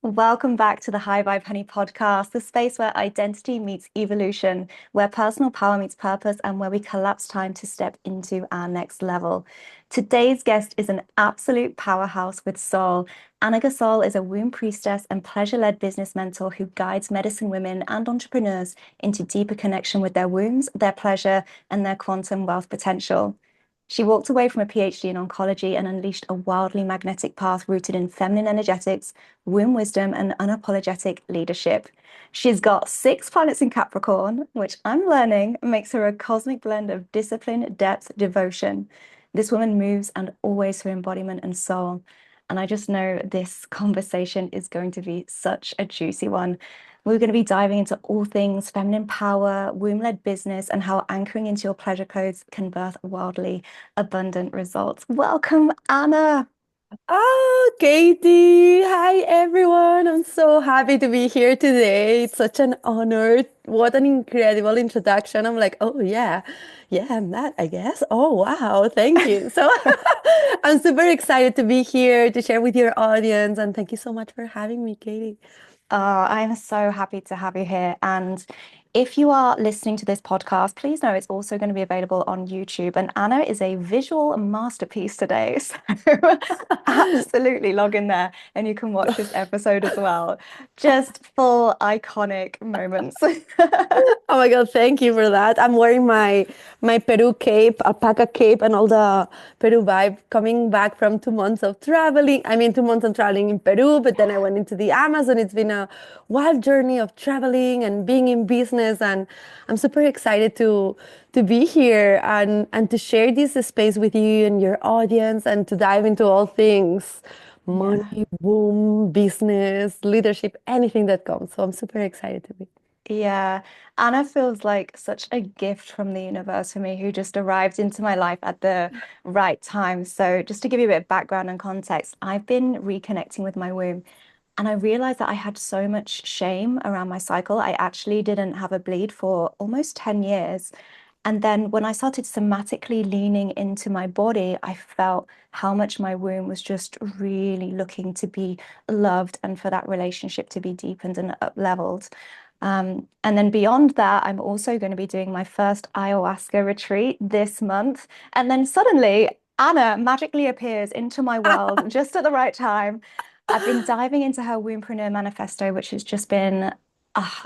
Welcome back to the High Vibe Honey podcast, the space where identity meets evolution, where personal power meets purpose, and where we collapse time to step into our next level. Today's guest is an absolute powerhouse with soul. Ana Gasol is a womb priestess and pleasure-led business mentor who guides medicine women and entrepreneurs into deeper connection with their wombs, their pleasure, and their quantum wealth potential. She walked away from a PhD in oncology and unleashed a wildly magnetic path rooted in feminine energetics, womb wisdom, and unapologetic leadership. She's got 6 planets in Capricorn, which I'm learning makes her a cosmic blend of discipline, depth, devotion. This woman moves and always through embodiment and soul. And I just know this conversation is going to be such a juicy one. We're going to be diving into all things feminine power, womb-led business, and how anchoring into your pleasure codes can birth wildly abundant results. Welcome, Ana. Oh, Katie. Hi, everyone. I'm so happy to be here today. It's such an honor. What an incredible introduction. I'm like, oh, yeah. Yeah, I'm that, I guess. Oh, wow. Thank you. So I'm super excited to be here to share with your audience. And thank you so much for having me, Katie. Oh, I'm so happy to have you here. And if you are listening to this podcast, please know it's also going to be available on YouTube. And Anna is a visual masterpiece today. So absolutely log in there and you can watch this episode as well. Just full iconic moments. Oh my God, thank you for that. I'm wearing my Peru cape, alpaca cape, and all the Peru vibe coming back from 2 months of traveling. I mean, 2 months of traveling in Peru, but then I went into the Amazon. It's been a wild journey of traveling and being in business, and I'm super excited to be here and to share this space with you and your audience and to dive into all things Yeah. money, boom, business, leadership, anything that comes. So I'm super excited to be. Yeah, Anna feels like such a gift from the universe for me who just arrived into my life at the right time. So, just to give you a bit of background and context, I've been reconnecting with my womb and I realized that I had so much shame around my cycle. I actually didn't have a bleed for almost 10 years. And then when I started somatically leaning into my body, I felt how much my womb was just really looking to be loved and for that relationship to be deepened and up leveled. And then beyond that, I'm also going to be doing my first ayahuasca retreat this month. And then suddenly, Anna magically appears into my world just at the right time. I've been diving into her Wombrepreneur manifesto, which has just been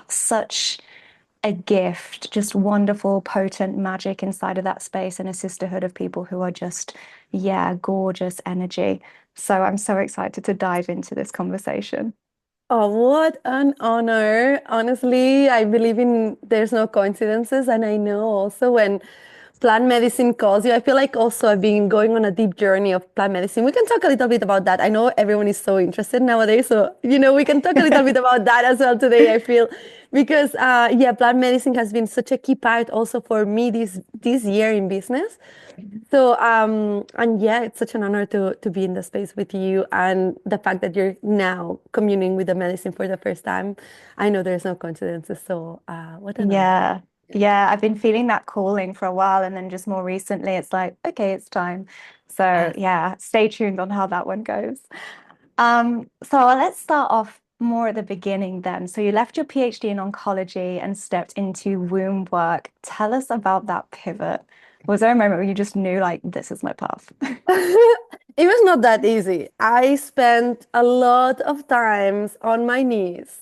such a gift, just wonderful, potent magic inside of that space and a sisterhood of people who are just, yeah, gorgeous energy. So I'm so excited to dive into this conversation. Oh, what an honor. Honestly, I believe in there's no coincidences. And I know also when plant medicine calls you, I feel like also I've been going on a deep journey of plant medicine. We can talk a little bit about that. I know everyone is so interested nowadays. So, we can talk a little bit about that as well today, I feel. Because, yeah, plant medicine has been such a key part also for me this year in business. So, and yeah, it's such an honor to be in the space with you, and the fact that you're now communing with the medicine for the first time. I know there's no coincidences, so what an honor. Yeah. Yeah, I've been feeling that calling for a while, and then just more recently, it's like, okay, it's time. So Yes. yeah, stay tuned on how that one goes. So let's start off more at the beginning then. So you left your PhD in oncology and stepped into womb work. Tell us about that pivot. Was there a moment where you just knew like this is my path? It was not that easy. I spent a lot of times on my knees,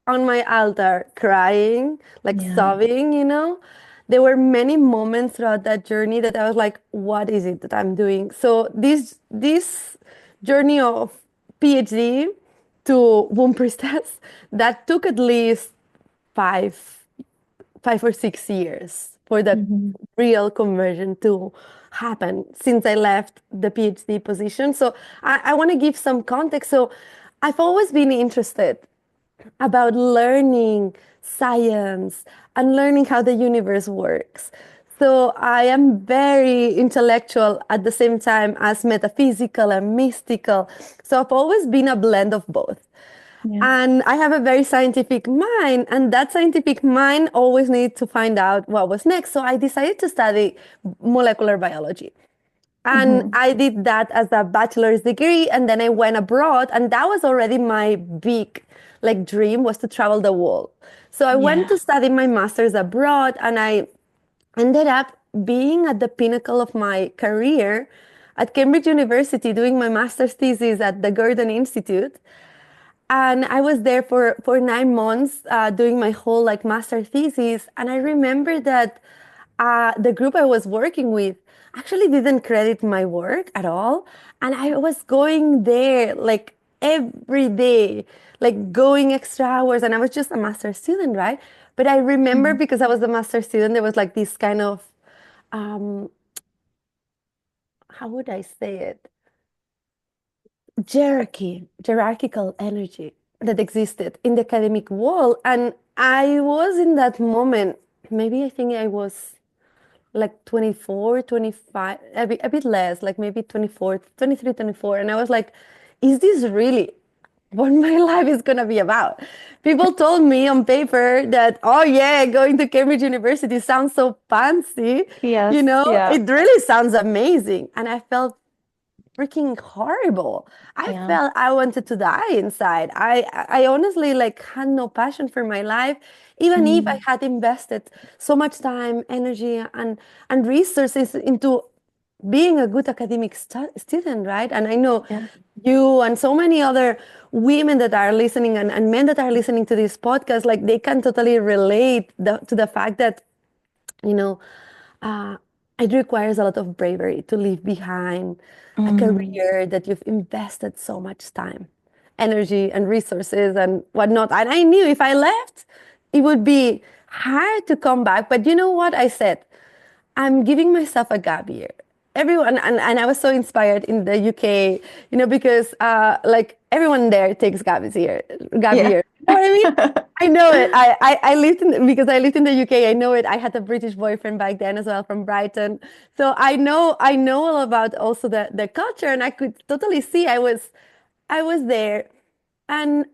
on my altar, crying, like Yeah. sobbing. There were many moments throughout that journey that I was like, what is it that I'm doing? So this journey of PhD to womb priestess, that took at least five 5 or 6 years for the Mhm. real conversion to happen since I left the PhD position. So I want to give some context. So I've always been interested about learning science and learning how the universe works. So I am very intellectual at the same time as metaphysical and mystical. So I've always been a blend of both. Yeah. And I have a very scientific mind, and that scientific mind always needed to find out what was next. So I decided to study molecular biology. And Hmm. I did that as a bachelor's degree, and then I went abroad, and that was already my big like dream was to travel the world. So I went Yeah. to study my master's abroad, and I ended up being at the pinnacle of my career at Cambridge University doing my master's thesis at the Gurdon Institute. And I was there for 9 months doing my whole like master thesis. And I remember that the group I was working with actually didn't credit my work at all. And I was going there like every day, like going extra hours. And I was just a master student, right? But I remember Mhm. because I was a master student, there was like this kind of, um, how would I say it? Hierarchical energy that existed in the academic world. And I was in that moment, maybe I think I was like 24, 25, a bit less, like maybe 24, 23, 24. And I was like, is this really what my life is going to be about? People told me on paper that, oh, yeah, going to Cambridge University sounds so fancy. Yes. Yeah. It really sounds amazing. And I felt freaking horrible. I Yeah. felt I wanted to die inside. I honestly like had no passion for my life, even if I Mm. had invested so much time, energy, and resources into being a good academic student, right? And I know Yeah. you and so many other women that are listening and men that are listening to this podcast, like they can totally relate to the fact that you know, uh, it requires a lot of bravery to leave behind a Mm. career that you've invested so much time, energy, and resources and whatnot. And I knew if I left, it would be hard to come back. But you know what I said? I'm giving myself a gap year. Everyone, and I was so inspired in the UK, because like everyone there takes gap Yeah. year. You know what I mean? I know it. I lived because I lived in the UK. I know it. I had a British boyfriend back then as well from Brighton. So I know all about also the culture, and I could totally see I was there. And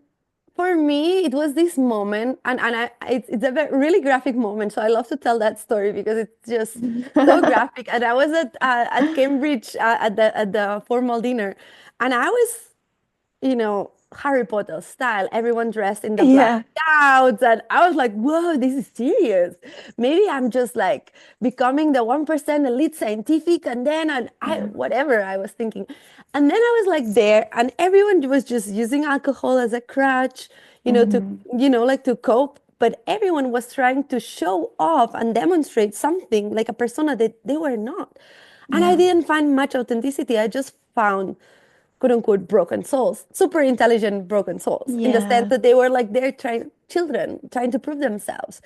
for me, it was this moment, and it's a really graphic moment. So I love to tell that story because it's just so graphic. And I was at Cambridge at the formal dinner, and I was Harry Potter style, everyone dressed in the black Yeah. gowns. And I was like, whoa, this is serious. Maybe I'm just like becoming the 1% elite scientific, and then Yeah. whatever I was thinking. And then I was like there, and everyone was just using alcohol as a crutch, to, Hmm. like to cope. But everyone was trying to show off and demonstrate something like a persona that they were not. And I Yeah. didn't find much authenticity. I just found quote unquote broken souls, super intelligent broken souls, in the sense Yeah. that they were like they're children trying to prove themselves.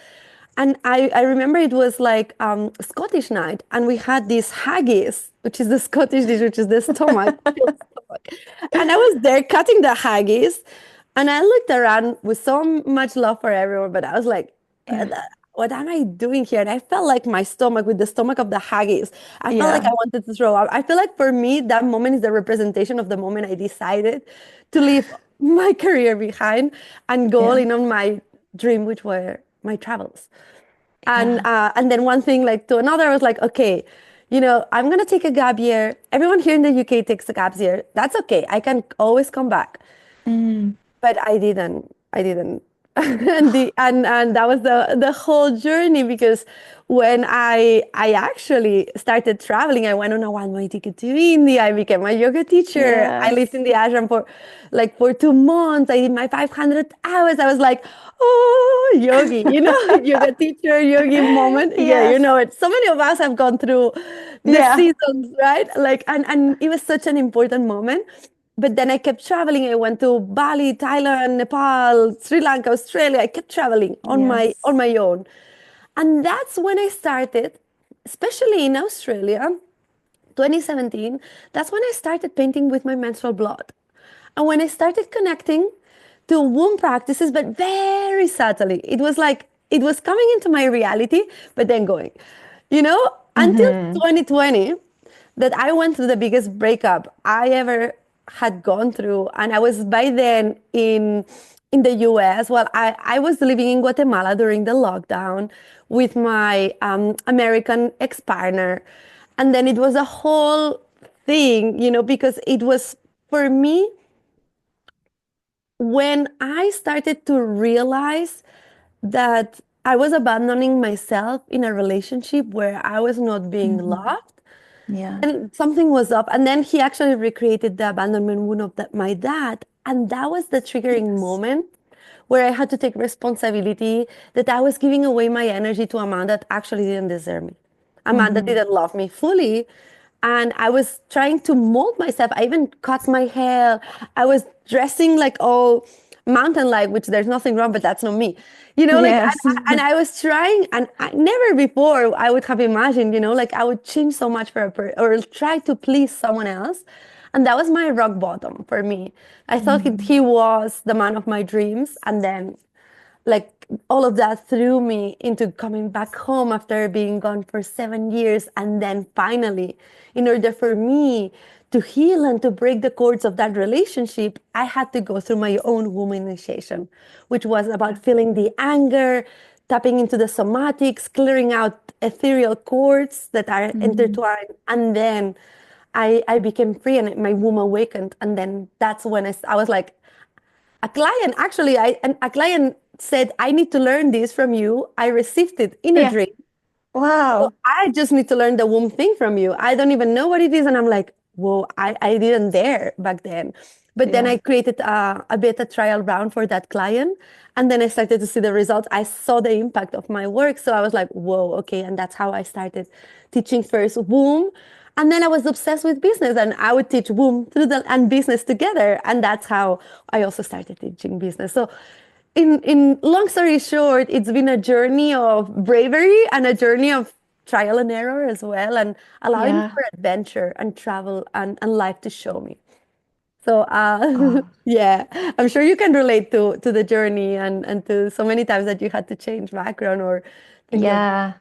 And I remember it was like Scottish night, and we had this haggis, which is the Scottish dish, which is the stomach, filled stomach. And I was there cutting the haggis, and I looked around with so much love for everyone, but I was like, Yeah. what am I doing here? And I felt like my stomach, with the stomach of the haggis, I felt like I Yeah. wanted to throw up. I feel like for me, that moment is the representation of the moment I decided to leave my career behind and go all Yeah. in on my dream, which were my travels. And Yeah. and then one thing like to another, I was like, okay, I'm gonna take a gap year. Everyone here in the UK takes a gap year. That's okay. I can always come back. Mm. But I didn't. I didn't. And that was the whole journey, because when I actually started traveling, I went on a one-way ticket to India. I became a yoga teacher. I lived Yes. in the ashram for 2 months. I did my 500 hours. I was like, oh, yogi, yoga teacher, yogi moment. Yeah, you Yes. know it. So many of us have gone through the Yeah. seasons, right? Like, and it was such an important moment. But then I kept traveling. I went to Bali, Thailand, Nepal, Sri Lanka, Australia. I kept traveling on my Yes. on my own. And that's when I started, especially in Australia, 2017, that's when I started painting with my menstrual blood. And when I started connecting to womb practices, but very subtly, it was like it was coming into my reality, but then going, until Hmm. 2020, that I went through the biggest breakup I ever had gone through. And I was by then in the US. Well, I was living in Guatemala during the lockdown with my American ex partner. And then it was a whole thing, because it was for me when I started to realize that I was abandoning myself in a relationship where I was not being Hmm. loved. Yeah. And something was up. And then he actually recreated the abandonment wound of my dad. And that was the triggering Yes. moment where I had to take responsibility that I was giving away my energy to a man that actually didn't deserve me, a man that Hmm. didn't love me fully. And I was trying to mold myself. I even cut my hair. I was dressing like all mountain like, which there's nothing wrong, but that's not me. Like, Yes. and I was trying, and never before I would have imagined, like I would change so much for or try to please someone else. And that was my rock bottom for me. I thought Hmm. he was the man of my dreams. And then like all of that threw me into coming back home after being gone for 7 years. And then finally, in order for me to heal and to break the cords of that relationship, I had to go through my own womb initiation, which was Yeah. about feeling the anger, tapping into the somatics, clearing out ethereal cords that are Hmm. intertwined. And then I became free and my womb awakened. And then that's when I was like, a client, actually, a client said, I need to learn this from you. I received it in a Yeah. dream. So Wow. I just need to learn the womb thing from you. I don't even know what it is. And I'm like, whoa, I didn't dare back then. But then I Yeah. created a beta trial round for that client. And then I started to see the results. I saw the impact of my work. So I was like, whoa, okay. And that's how I started teaching first womb. And then I was obsessed with business and I would teach womb through and business together. And that's how I also started teaching business. So in long story short, it's been a journey of bravery and a journey of trial and error as well, and allowing Yeah. for adventure and travel and life to show me. So Oh. yeah, I'm sure you can relate to the journey and to so many times that you had to change background or think of. Yeah,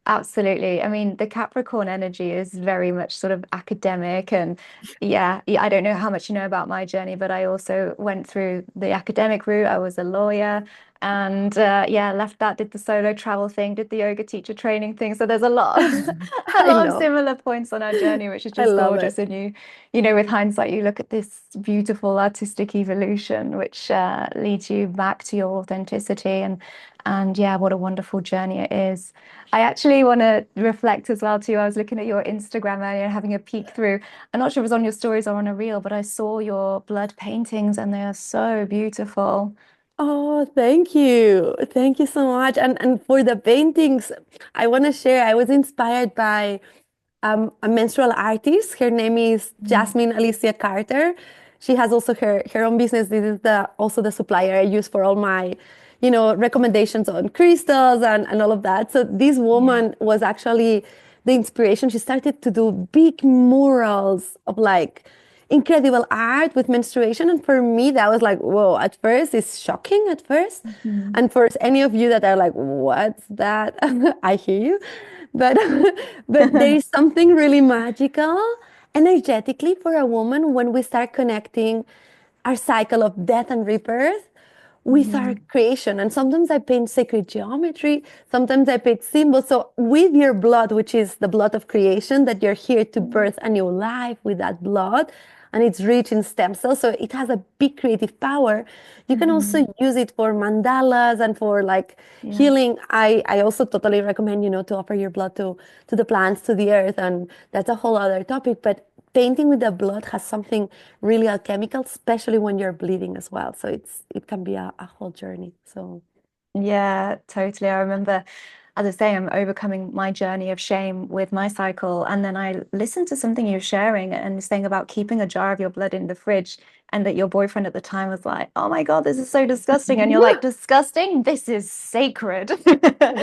absolutely. I mean, the Capricorn energy is very much sort of academic and yeah, I don't know how much you know about my journey, but I also went through the academic route. I was a lawyer and yeah, left that, did the solo travel thing, did the yoga teacher training thing. So there's a lot of a I lot of know. similar points on our journey, which is I just love gorgeous. it. And you know, with hindsight, you look at this beautiful artistic evolution, which leads you back to your authenticity and yeah, what a wonderful journey it is. I actually want to reflect as well too. I was looking at your Instagram earlier, having a peek through. I'm not sure if it was on your stories or on a reel, but I saw your blood paintings and they are so beautiful. Oh, thank you. Thank you so much. And for the paintings, I want to share, I was inspired by a menstrual artist. Her name is Mm. Jasmine Alicia Carter. She has also her own business. This is the also the supplier I use for all my, recommendations on crystals and all of that. So this Yeah. woman was actually the inspiration. She started to do big murals of like incredible art with menstruation. And for me, that was like, whoa, at first it's shocking at first. Mhm. And for any of you that are like, what's that? I hear you. But but there is something really magical energetically for a woman when we start connecting our cycle of death and rebirth with our Mhm. creation. And sometimes I paint sacred geometry, sometimes I paint symbols. So with your blood, which is the blood of creation, that you're here to birth a new life with that blood, and it's rich in stem cells, so it has a big creative power. You can Mhm. also use it for mandalas and for like Yeah. healing. I also totally recommend, to offer your blood to the plants, to the earth, and that's a whole other topic. But painting with the blood has something really alchemical, especially when you're bleeding as well. So it can be a whole journey. So Yeah, totally. I remember, as I say, I'm overcoming my journey of shame with my cycle. And then I listened to something you were sharing and saying about keeping a jar of your blood in the fridge, and that your boyfriend at the time was like, "Oh my God, this is so disgusting." And you're like, "Disgusting? This is sacred."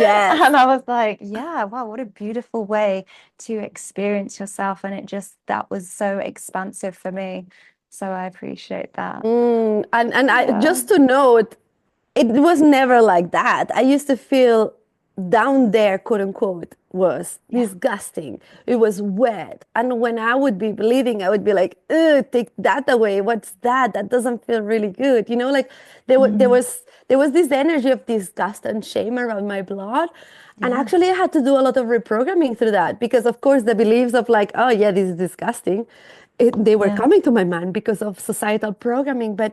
yes. And I was like, "Yeah, wow, what a beautiful way to experience yourself." And that was so expansive for me. So I appreciate that. And I Yeah. just to note, it was never like that. I used to feel down there, quote unquote, was Yeah. disgusting. It was wet. And when I would be bleeding, I would be like, ugh, take that away. What's that? That doesn't feel really good. Like Mm, there was this energy of disgust and shame around my blood. And yeah. actually I had to do a lot of reprogramming through that because of course the beliefs of like, oh yeah, this is disgusting. they were Yeah. coming to my mind because of societal programming. But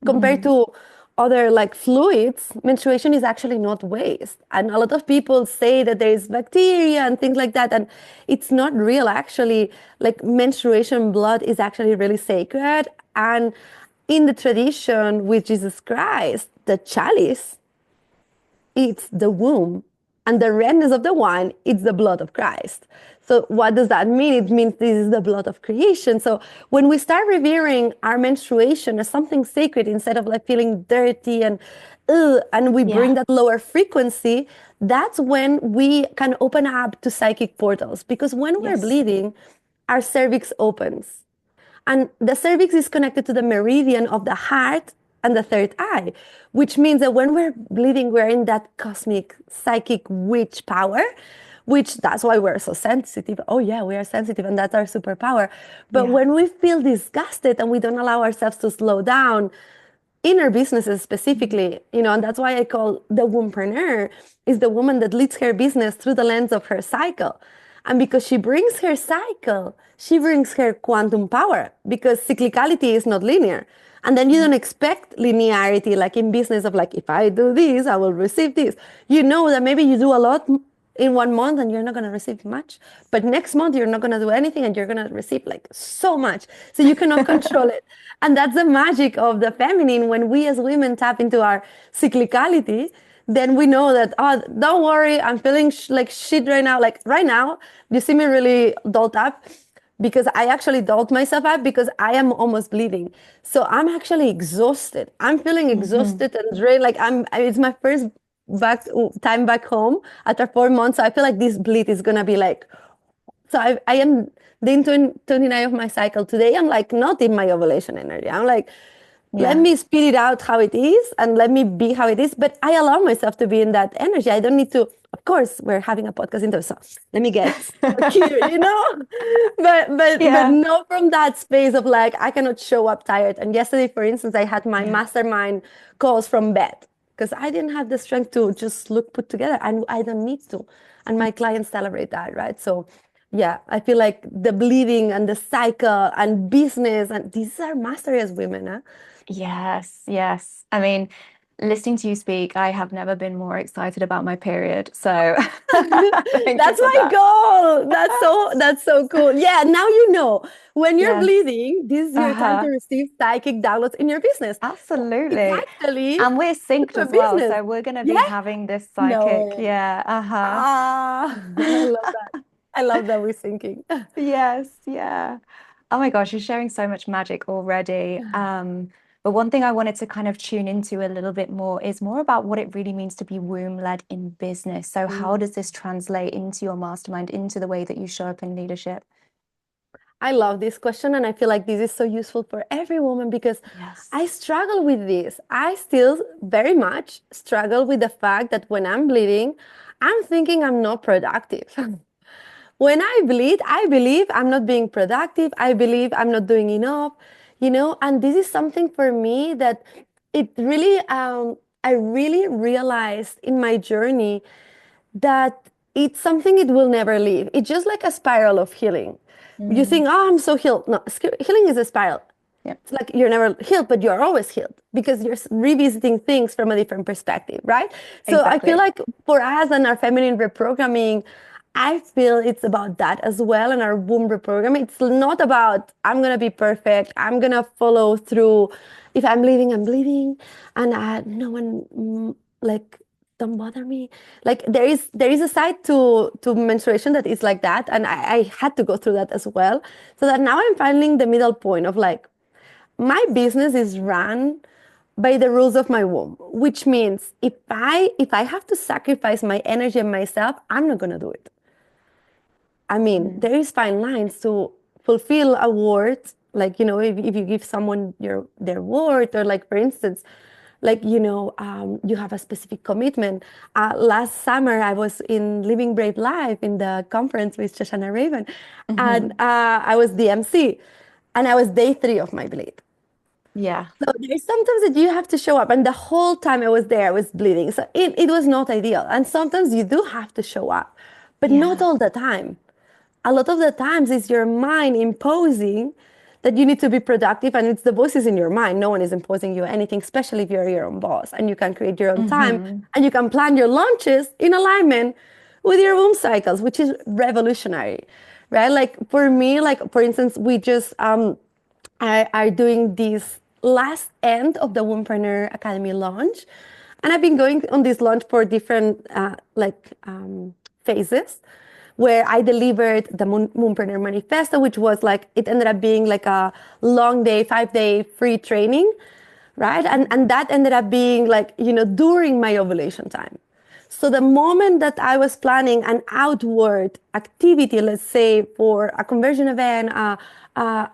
compared Mm. to other like fluids, menstruation is actually not waste. And a lot of people say that there is bacteria and things like that. And it's not real, actually. Like menstruation blood is actually really sacred. And in the tradition with Jesus Christ, the chalice, it's the womb, and the redness of the wine, it's the blood of Christ. So what does that mean? It means this is the blood of creation. So when we start revering our menstruation as something sacred instead of like feeling dirty and ugh, and we bring Yeah. that lower frequency, that's when we can open up to psychic portals. Because when we're Yes. bleeding, our cervix opens. And the cervix is connected to the meridian of the heart and the third eye, which means that when we're bleeding, we're in that cosmic psychic witch power, which that's why we're so sensitive. Oh, yeah, we are sensitive, and that's our superpower. But Yeah. when we feel disgusted and we don't allow ourselves to slow down, inner businesses Mm. specifically, and that's why I call the wompreneur is the woman that leads her business through the lens of her cycle. And because she brings her cycle, she brings her quantum power because cyclicality is not linear. And then you Yeah. don't expect linearity like in business of like, if I do this, I will receive this. You know that maybe you do a lot in 1 month and you're not going to receive much, but next month you're not going to do anything and you're going to receive like so much. So you cannot control it. And that's the magic of the feminine. When we as women tap into our cyclicality, then we know that, oh, don't worry, I'm feeling like shit right now. Like right now, you see me really dolled up because I actually dolled myself up because I am almost bleeding. So I'm actually exhausted. I'm feeling Hmm. exhausted and drained. Like it's my first back time back home after 4 months. So I feel like this bleed is gonna be like, so I am day 29 of my cycle. Today I'm like not in my ovulation energy. I'm like, let Yeah. me spit it out how it is and let me be how it is. But I allow myself to be in that energy. I don't need to, of course, we're having a podcast into, so let me get cute. But Yeah. not from that space of like, I cannot show up tired. And yesterday, for instance, I had my Yeah. mastermind calls from bed because I didn't have the strength to just look put together. And I don't need to. And my clients celebrate that, right? So yeah, I feel like the bleeding and the cycle and business, and these are mastery as women, huh? Yes, yes. I mean, listening to you speak, I have never been more excited about my period. So thank you That's for my that. goal. That's so cool. Yeah, now you know when you're Yes. bleeding, this is your time to Uh-huh. receive psychic downloads in your business. It's Absolutely. actually And we're good synced for as well. business. So we're going to be Yeah? having this No psychic. way. Yeah. Uh-huh. Ah, I love that. I love that we're thinking. Yes. Yeah. Oh my gosh, you're sharing so much magic already. But one thing I wanted to kind of tune into a little bit more is more about what it really means to be womb-led in business. So how does this translate into your mastermind, into the way that you show up in leadership? I love this question, and I feel like this is so useful for every woman because Yes. I struggle with this. I still very much struggle with the fact that when I'm bleeding, I'm thinking I'm not productive. When I bleed, I believe I'm not being productive. I believe I'm not doing enough. And this is something for me that it really, I really realized in my journey that it's something it will never leave. It's just like a spiral of healing. You Mm. think, oh, I'm so healed. No, healing is a spiral. Yeah. It's like you're never healed, but you're always healed because you're revisiting things from a different perspective, right? So I feel Exactly. like for us and our feminine reprogramming, I feel it's about that as well. And our womb reprogramming, it's not about I'm gonna be perfect. I'm gonna follow through. If I'm bleeding, I'm bleeding, and no one like don't bother me. Like there is a side to menstruation that is like that, and I had to go through that as well. So that now I'm finding the middle point of like my business is run by the rules of my womb, which means if I have to sacrifice my energy and myself, I'm not gonna do it. I mean, Mm. there is fine lines to fulfill a word, like if you give someone their word, or like for instance, like you have a specific commitment. Last summer, I was in Living Brave Life in the conference with Shoshana Raven, and Hmm. I was the MC, and I was day 3 of my bleed. Yeah. So there's sometimes that you have to show up, and the whole time I was there, I was bleeding. So it was not ideal. And sometimes you do have to show up, but not Yeah. all the time. A lot of the times it's your mind imposing that you need to be productive, and it's the voices in your mind. No one is imposing you anything, especially if you're your own boss and you can create your own time Hmm. and you can plan your launches in alignment with your womb cycles, which is revolutionary, right? Like for me, like for instance, we just are doing this last end of the Wombpreneur Academy launch. And I've been going on this launch for different phases where I delivered the Moonpreneur Manifesto, which was like, it ended up being like a long day, 5-day free training, right? And that ended up being like, during my ovulation time. So the moment that I was planning an outward activity, let's say for a conversion event, a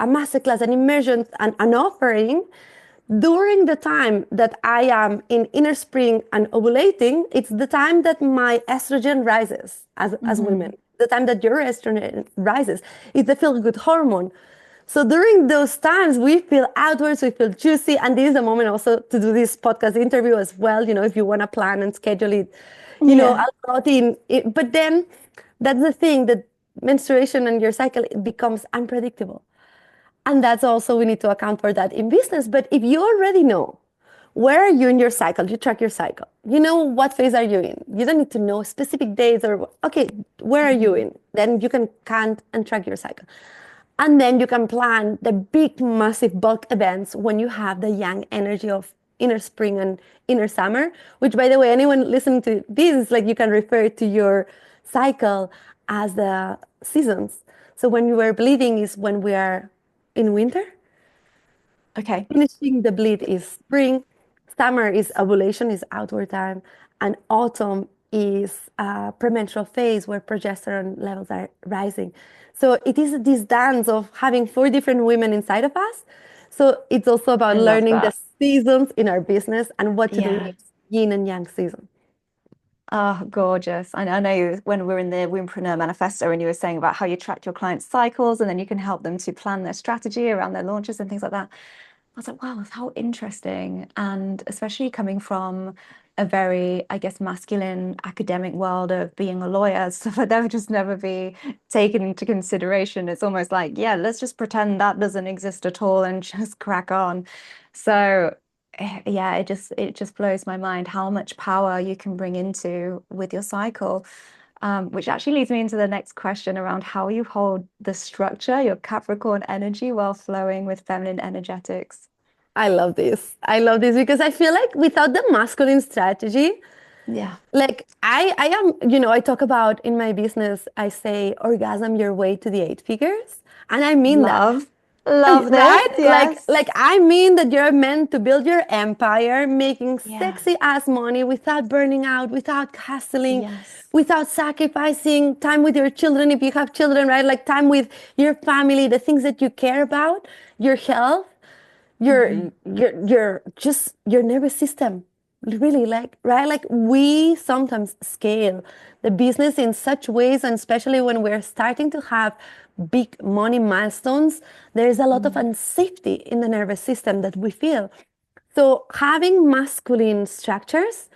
masterclass, an immersion, an offering, during the time that I am in inner spring and ovulating, it's the time that my estrogen rises as Hmm. women. The time that your estrogen rises. It's the feel-good hormone. So during those times, we feel outwards, we feel juicy. And this is the moment also to do this podcast interview as well. If you want to plan and schedule it, Yeah. a lot in it. But then that's the thing that menstruation and your cycle, it becomes unpredictable. And that's also, we need to account for that in business. But if you already know where are you in your cycle, you track your cycle, you know what phase are you in. You don't need to know specific days or, okay, where are you Hmm. in? Then you can count and track your cycle. And then you can plan the big, massive bulk events when you have the yang energy of inner spring and inner summer, which, by the way, anyone listening to this, is like you can refer to your cycle as the seasons. So when you are bleeding is when we are in winter. Okay. Finishing the bleed is spring. Summer is ovulation, is outward time. And autumn is premenstrual phase where progesterone levels are rising. So it is this dance of having 4 different women inside of us. So it's also about I love learning the that. seasons in our business and what to do in Yeah. the yin and yang season. Oh, gorgeous. I know when we were in the Wombpreneur Manifesto and you were saying about how you track your clients' cycles and then you can help them to plan their strategy around their launches and things like that. I was like, wow, how interesting. And especially coming from a very, I guess, masculine academic world of being a lawyer, stuff like that would just never be taken into consideration. It's almost like, yeah, let's just pretend that doesn't exist at all and just crack on. So yeah, it just blows my mind how much power you can bring into with your cycle. Which actually leads me into the next question around how you hold the structure, your Capricorn energy, while flowing with feminine energetics. I love this. I love this because I feel like without the masculine strategy, Yeah. like I am, I talk about in my business, I say orgasm your way to the 8 figures. And I mean that. Love, love this. Right? Like Yes. I mean that you're meant to build your empire, making Yeah. sexy ass money without burning out, without hustling, Yes. without sacrificing time with your children if you have children, right? Like time with your family, the things that you care about, your health, Hmm. your just your nervous system. Really, like, right? Like we sometimes scale the business in such ways, and especially when we're starting to have big money milestones, there is a lot of Mm. unsafety in the nervous system that we feel. So having masculine structures,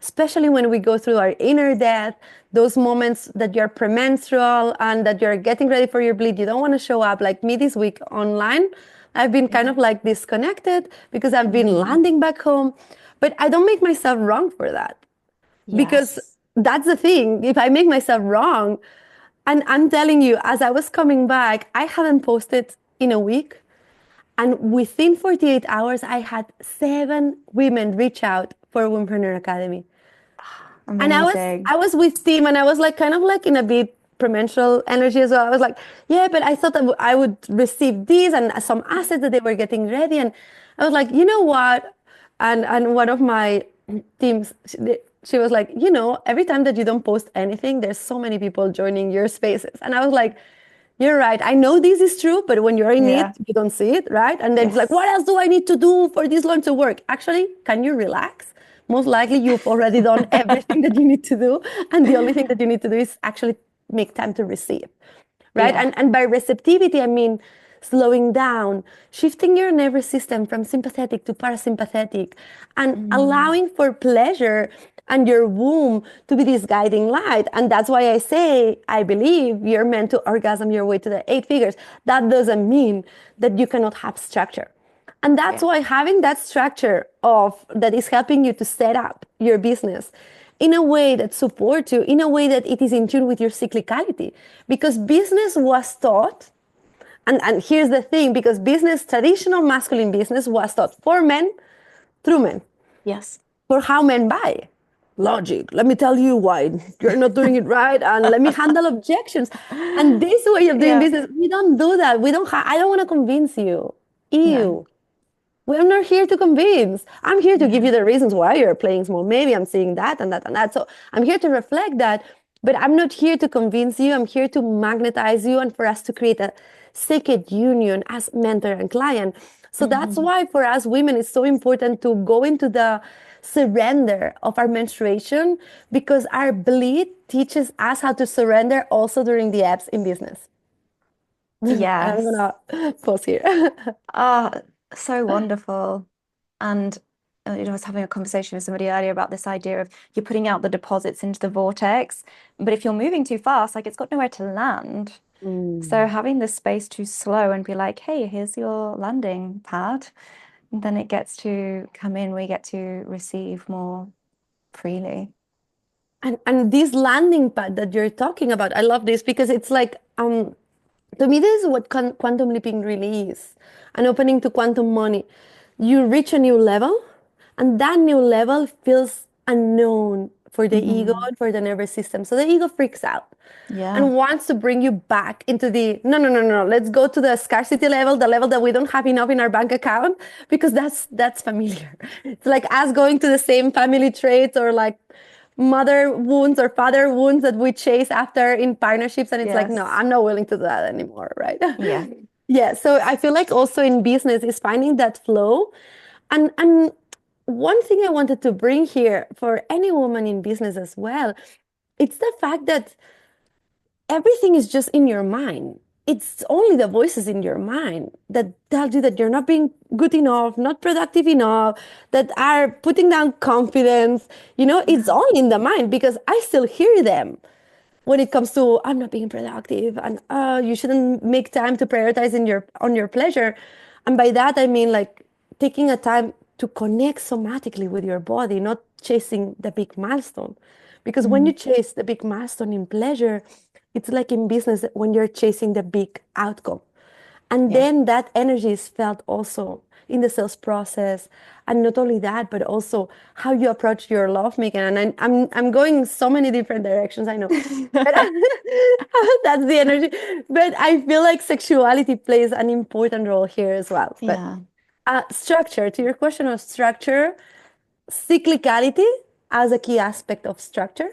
especially when we go through our inner death, those moments that you're premenstrual and that you're getting ready for your bleed, you don't want to show up like me this week online. I've been kind Yeah. of like disconnected because I've been Hmm. landing back home, but I don't make myself wrong for that because Yes. that's the thing. If I make myself wrong, and I'm telling you, as I was coming back, I haven't posted in a week. And within 48 hours, I had 7 women reach out for Wompreneur Academy. And I was Amazing. I was with Tim, and I was like kind of like in a bit premenstrual energy as well. I was like, yeah, but I thought that I would receive these and some assets that they were getting ready. And I was like, you know what? And one of my teams, she was like, every time that you don't post anything, there's so many people joining your spaces. And I was like, you're right. I know this is true, but when you're in it, Yeah. you don't see it, right? And then it's like, Yes. what else do I need to do for this launch to work? Actually, can you relax? Most likely you've already done everything that you need to do. And the only thing that you need to do is actually make time to receive, right? Yeah. And by receptivity, I mean slowing down, shifting your nervous system from sympathetic to parasympathetic, and Mm. allowing for pleasure and your womb to be this guiding light. And that's why I say, I believe you're meant to orgasm your way to the 8 figures. That doesn't mean that you cannot have structure. And that's Yeah. why having that structure of that is helping you to set up your business in a way that supports you, in a way that it is in tune with your cyclicality. Because business was taught, and here's the thing, because business, traditional masculine business was taught for men through men, Yes. for how men buy. Logic. Let me tell you why you're not doing it right, and let me handle objections. And this way of doing Yeah. business, we don't do that. We don't. I don't want to convince you. No. Ew. We're not here to convince. I'm here to give you Yeah. the reasons why you're playing small. Maybe I'm seeing that and that and that. So I'm here to reflect that, but I'm not here to convince you. I'm here to magnetize you and for us to create a sacred union as mentor and client. So that's Mhm. why for us women, it's so important to go into the surrender of our menstruation, because our bleed teaches us how to surrender also during the ebbs in business. I'm Yes. gonna pause here. Ah, so wonderful. And I was having a conversation with somebody earlier about this idea of you're putting out the deposits into the vortex, but if you're moving too fast, like it's got nowhere to land. So Mm. having the space to slow and be like, hey, here's your landing pad, then it gets to come in, we get to receive more freely. And this landing pad that you're talking about, I love this because it's like to me this is what quantum leaping really is. An opening to quantum money. You reach a new level, and that new level feels unknown for the ego Hmm. and for the nervous system. So the ego freaks out Yeah. and wants to bring you back into the no, no, no, no, no. Let's go to the scarcity level, the level that we don't have enough in our bank account, because that's familiar. It's like us going to the same family traits or like mother wounds or father wounds that we chase after in partnerships, and it's like, no, Yes. I'm not willing to do that anymore, right? Yeah. Yeah, so I feel like also in business is finding that flow. And one thing I wanted to bring here for any woman in business as well, it's the fact that everything is just in your mind. It's only the voices in your mind that tell you that you're not being good enough, not productive enough, that are putting down confidence. It's Yeah. only in the mind, because I still hear them when it comes to I'm not being productive, and you shouldn't make time to prioritize in your on your pleasure. And by that I mean like taking a time to connect somatically with your body, not chasing the big milestone. Because when you Mm. chase the big milestone in pleasure, it's like in business when you're chasing the big outcome. And Yeah. then that energy is felt also in the sales process. And not only that, but also how you approach your love making. And I'm going so many different directions, I know. But that's the energy. But I feel like sexuality plays an important role here as well. But Yeah. structure, to your question of structure, cyclicality as a key aspect of structure,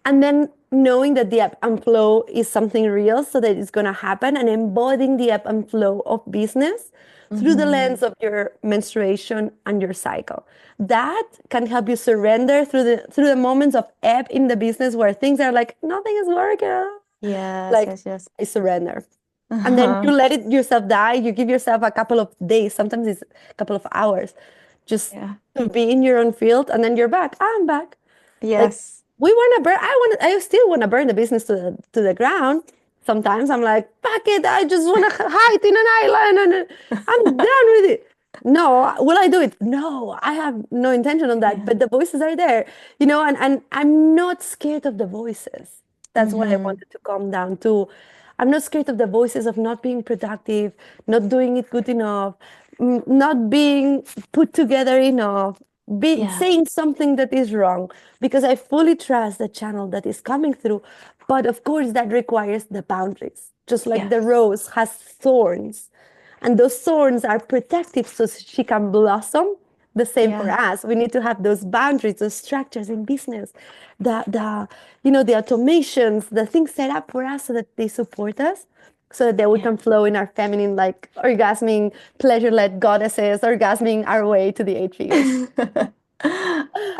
and then knowing that the ebb and flow is something real, so that it's going to happen, and embodying the ebb and flow of business through the Hmm. lens of your menstruation and your cycle. That can help you surrender through the moments of ebb in the business where things are like nothing is working. Yes, Like, yes, yes. I surrender. And then you Uh-huh. let it yourself die. You give yourself a couple of days, sometimes it's a couple of hours, just Yeah. to be in your own field, and then you're back. I'm back. Like, Yes. we want to burn. I still want to burn the business to the ground. Sometimes I'm like, fuck it. I just want to hide in an island, and I'm done with it. No, will I do it? No, I have no intention on that. Yeah. But the voices are there, and I'm not scared of the voices. That's what I Hmm. wanted to calm down to. I'm not scared of the voices of not being productive, not doing it good enough, not being put together enough, Yeah. saying something that is wrong, because I fully trust the channel that is coming through. But of course, that requires the boundaries. Just like the Yes. rose has thorns, and those thorns are protective so she can blossom. The same for Yeah. us. We need to have those boundaries, those structures in business, the automations, the things set up for us so that they support us, so that we Yeah. can flow in our feminine, like orgasming, pleasure-led goddesses, orgasming our way to the 8 figures.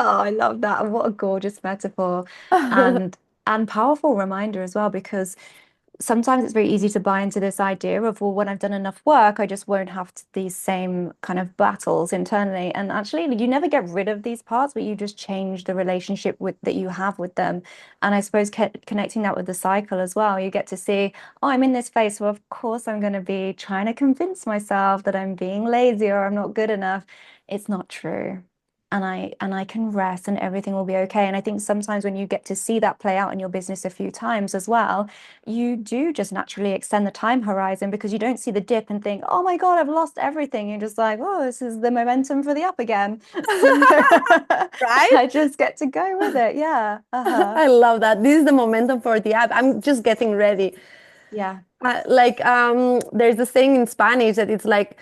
Oh, I love that. What a gorgeous metaphor and powerful reminder as well, because sometimes it's very easy to buy into this idea of, well, when I've done enough work, I just won't have these same kind of battles internally. And actually, you never get rid of these parts, but you just change the relationship with that you have with them. And I suppose connecting that with the cycle as well, you get to see, oh, I'm in this phase, so of course I'm going to be trying to convince myself that I'm being lazy or I'm not good enough. It's not true. And I can rest and everything will be okay. And I think sometimes when you get to see that play out in your business a few times as well, you do just naturally extend the time horizon because you don't see the dip and think, oh my God, I've lost everything. You're just like, oh, this is the momentum for the up again. So Right? I just get to go with it. Yeah. Uh-huh. I love that. This is the momentum for the app. I'm just getting ready. Yeah. There's a saying in Spanish that it's like,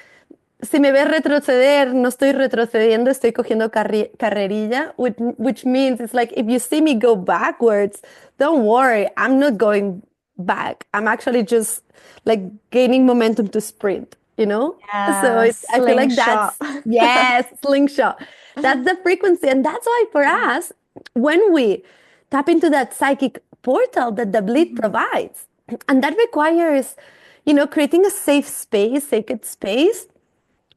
si me ves retroceder, no estoy retrocediendo, estoy cogiendo carrerilla, which means it's like if you see me go backwards, don't worry, I'm not going back. I'm actually just like gaining momentum to sprint, you know? So Yeah. I feel like Slingshot. that's, yes, slingshot. That's the frequency. And that's why for Yeah. us, when we tap into that psychic portal that the bleed Mhm. provides, and that requires, creating a safe space, sacred space.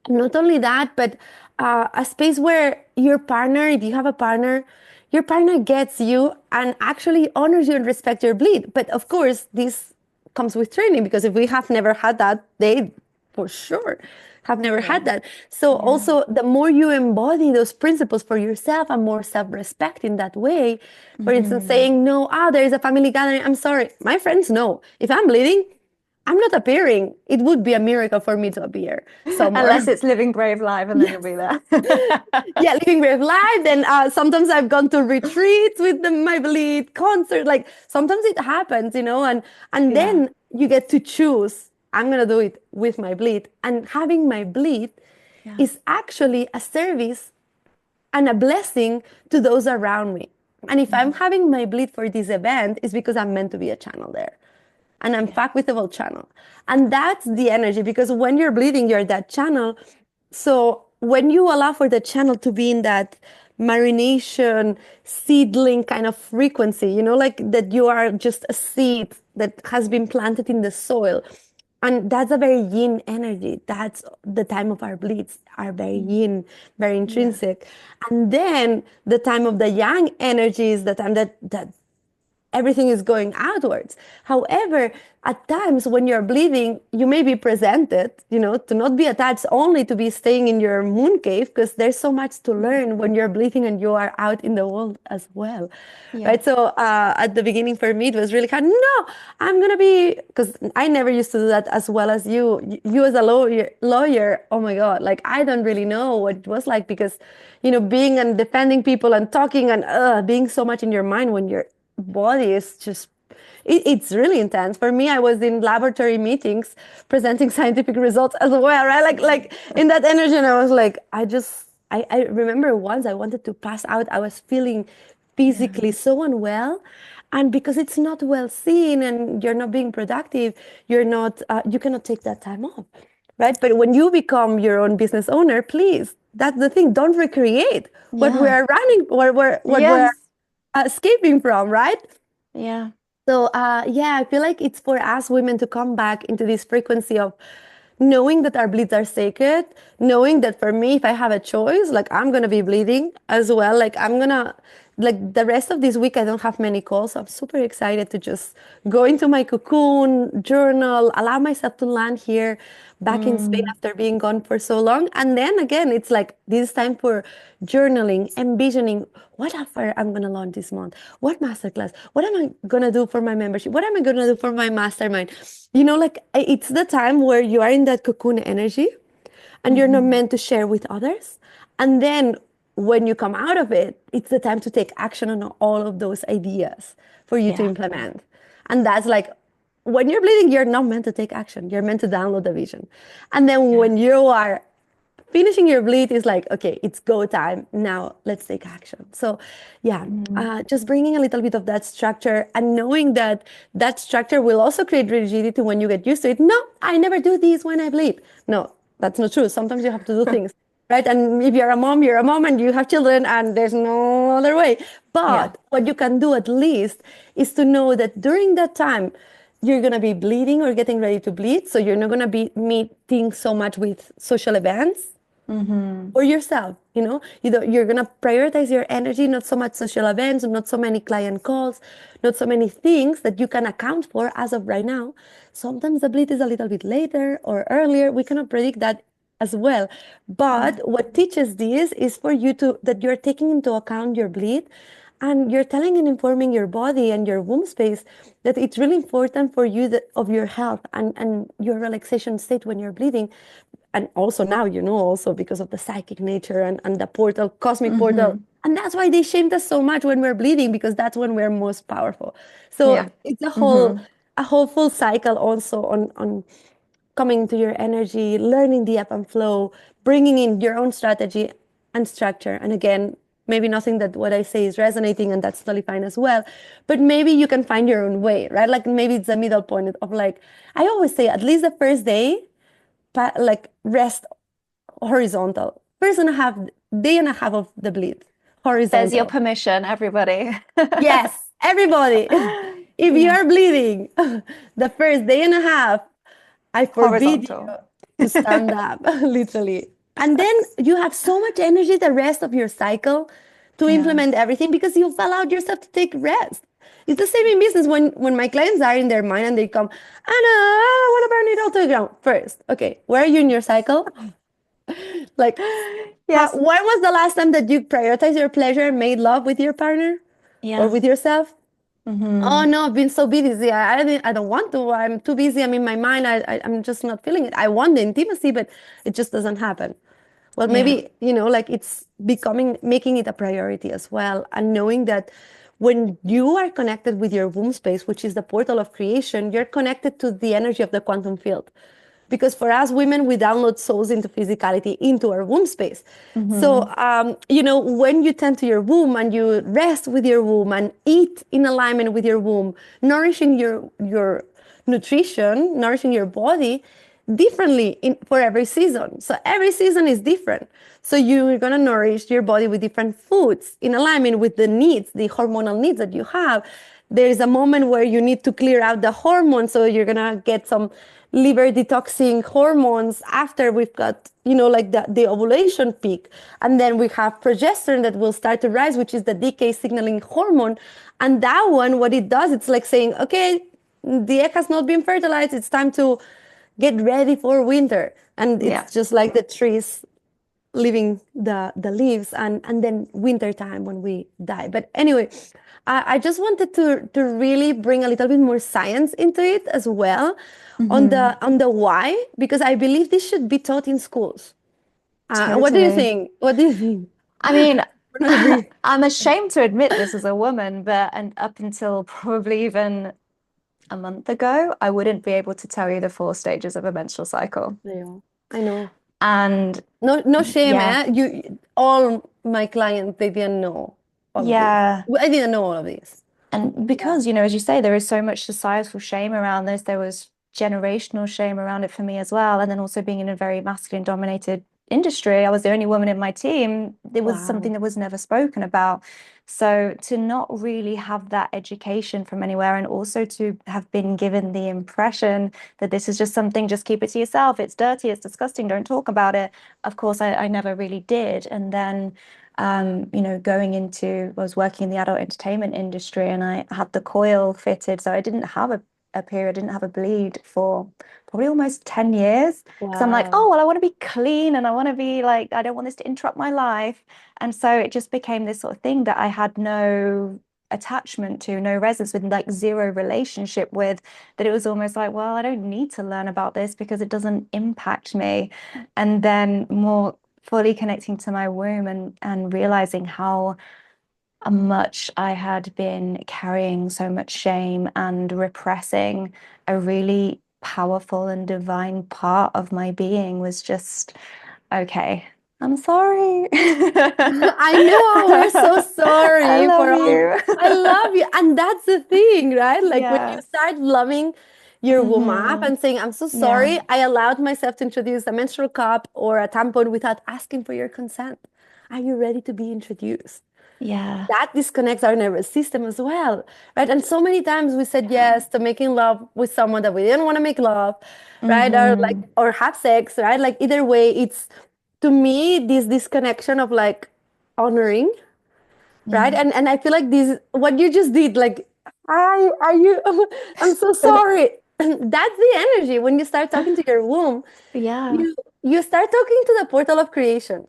Not only that, but a space where your partner, if you have a partner, your partner gets you and actually honors you and respects your bleed. But of course, this comes with training because if we have never had that, they for sure have never had Yeah. that. So Yeah. also, the more you embody those principles for yourself and more self-respect in that way, for instance, Mhm. saying, no, there is a family gathering. I'm sorry. My friends know. If I'm bleeding, I'm not appearing. It would be a miracle for me to appear Unless somewhere. it's living brave life and then you'll Yes. be there. Yeah, living brave life. Then sometimes I've gone to retreats with my bleed concert. Like sometimes it happens, and Yeah. then you get to choose. I'm gonna do it with my bleed, and having my bleed Yeah. is actually a service and a blessing to those around me. And if I'm Mhm. having my bleed for this event, it's because I'm meant to be a channel there. And I'm Yeah. fucked with the whole channel. And that's the energy because when you're bleeding, you're that channel. So when you allow for the channel to be in that marination seedling kind of frequency, like that you are just a seed that has been planted in the soil. And that's a very yin energy. That's the time of our bleeds, are very Mm. yin, very Yeah. intrinsic. And then the time of the yang energy is the time that everything is going outwards. However, at times when you're bleeding, you may be presented, to not be attached only to be staying in your moon cave, because there's so much to learn when you're bleeding and you are out in the world as well. Yeah. Right. So at the beginning for me, it was really hard. No, I'm going to be, because I never used to do that as well as you. You as a lawyer, oh my God, like I don't really know what it was like because, being and defending people and talking and being so much in your mind when you're body is just it's really intense. For me, I was in laboratory meetings presenting scientific results as well, right? Like in that energy, and I was like, I remember once I wanted to pass out. I was feeling Yeah. physically so unwell. And because it's not well seen and you're not being productive, you cannot take that time off, right? But when you become your own business owner, please, that's the thing. Don't recreate what Yeah. we're running, what we're Yes. escaping from, right? Yeah. So, yeah, I feel like it's for us women to come back into this frequency of knowing that our bleeds are sacred, knowing that for me, if I have a choice, like I'm gonna be bleeding as well. Like the rest of this week, I don't have many calls. So I'm super excited to just go into my cocoon, journal, allow myself to land here back in Spain Mm. after being gone for so long. And then again, it's like this is time for journaling, envisioning what offer I'm gonna launch this month, what masterclass, what am I gonna do for my membership, what am I gonna do for my mastermind. Like it's the time where you are in that cocoon energy and you're not Mhm. meant to share with others. And then when you come out of it, it's the time to take action on all of those ideas for you to Yeah. implement. And that's like when you're bleeding, you're not meant to take action. You're meant to download the vision. And then Yeah. when you are finishing your bleed is like, okay, it's go time. Now let's take action. So, yeah, Mm. just bringing a little bit of that structure and knowing that that structure will also create rigidity when you get used to it. No, I never do this when I bleed. No, that's not true. Sometimes you have to do things, right? And if you're a mom and you have children and there's no other way. Yeah. But what you can do at least is to know that during that time, you're going to be bleeding or getting ready to bleed. So you're not going to be meeting so much with social events Mm-hmm. or yourself, you're going to prioritize your energy, not so much social events, not so many client calls, not so many things that you can account for as of right now. Sometimes the bleed is a little bit later or earlier. We cannot predict that as well. Yeah. But what teaches this is for you to that you're taking into account your bleed, and you're telling and informing your body and your womb space that it's really important for you that of your health and your relaxation state when you're bleeding. And also now, also because of the psychic nature and the portal, cosmic portal. Mm-hmm. And that's why they shamed us so much when we're bleeding, because that's when we're most powerful. So Yeah. it's a whole Mm-hmm. a whole full cycle also on coming to your energy, learning the ebb and flow, bringing in your own strategy and structure. And again, maybe nothing that what I say is resonating, and that's totally fine as well. But maybe you can find your own way, right? Like maybe it's a middle point of like, I always say at least the first day, like rest horizontal. First and a half day and a half of the bleed, There's your horizontal. permission, everybody. Yes, everybody. If you Yeah. are bleeding the first day and a half, I forbid you Horizontal. to stand up, literally. And then you have so much energy the rest of your cycle to Yeah. implement everything because you've allowed yourself to take rest. It's the same in business when my clients are in their mind and they come, Anna, I want to burn it all to the ground. First, okay, where are you in your cycle? Like, Yes. when was the last time that you prioritized your pleasure and made love with your partner or Yeah. with yourself? Oh Mm-hmm. no, I've been so busy. I don't want to. I'm too busy. I'm in my mind. I'm just not feeling it. I want the intimacy, but it just doesn't happen. Well, Yeah. maybe, like it's making it a priority as well. And knowing that when you are connected with your womb space, which is the portal of creation, you're connected to the energy of the quantum field. Because for us women, we download souls into physicality, into our womb space. So, Mm-hmm. when you tend to your womb and you rest with your womb and eat in alignment with your womb, nourishing your nutrition, nourishing your body differently for every season. So every season is different. So you're going to nourish your body with different foods in alignment with the needs, the hormonal needs that you have. There is a moment where you need to clear out the hormones. So you're going to get some liver detoxing hormones after we've got, like the ovulation peak. And then we have progesterone that will start to rise, which is the decay signaling hormone. And that one, what it does, it's like saying, okay, the egg has not been fertilized. It's time to get ready for winter. And Yeah. it's just like the trees leaving the leaves, and then winter time when we die. But anyway, I just wanted to really bring a little bit more science into it as well, on Mm-hmm. the why, because I believe this should be taught in schools. What do you Totally. think? What do you think? I mean, We're not agree. I'm ashamed to admit this as a woman, but and up until probably even a month ago, I wouldn't be able to tell you the four stages of a menstrual cycle. Yeah, I know. And No shame, yeah, eh? All my clients, they didn't know all of this. yeah. I didn't know all of this. And Yeah. because, as you say, there is so much societal shame around this, there was generational shame around it for me as well. And then also being in a very masculine dominated industry, I was the only woman in my team. It was something Wow. that was never spoken about. So to not really have that education from anywhere, and also to have been given the impression that this is just something, just keep it to yourself. It's dirty, it's disgusting, don't talk about it. Of course, I never really did. And then going into, I was working in the adult entertainment industry and I had the coil fitted. So I didn't have a period, I didn't have a bleed for probably almost 10 years. Because I'm like, Wow. oh, well, I want to be clean and I want to be like, I don't want this to interrupt my life. And so it just became this sort of thing that I had no attachment to, no resonance with, like zero relationship with, that it was almost like, well, I don't need to learn about this because it doesn't impact me. And then more fully connecting to my womb and realizing how much I had been carrying so much shame and repressing a really powerful and divine part of my being was just, okay, I'm sorry. I know, we're so I sorry love for all. you. I love you. And that's the thing, right? Like when you Yeah. start loving your womb up Hmm. and saying, I'm so Yeah. sorry, I allowed myself to introduce a menstrual cup or a tampon without asking for your consent. are you ready to be introduced? Yeah. That disconnects our nervous system as well, right? And so many times we said yes to making love with someone that we didn't want to make love, right? Or like, Mm-hmm. or have sex, right? Like either way, it's to me this disconnection of like honoring, right? Yeah. And I feel like this what you just did, like, I are you I'm so sorry. That's the energy when you start talking to your womb. Yeah. You start talking to the portal of creation.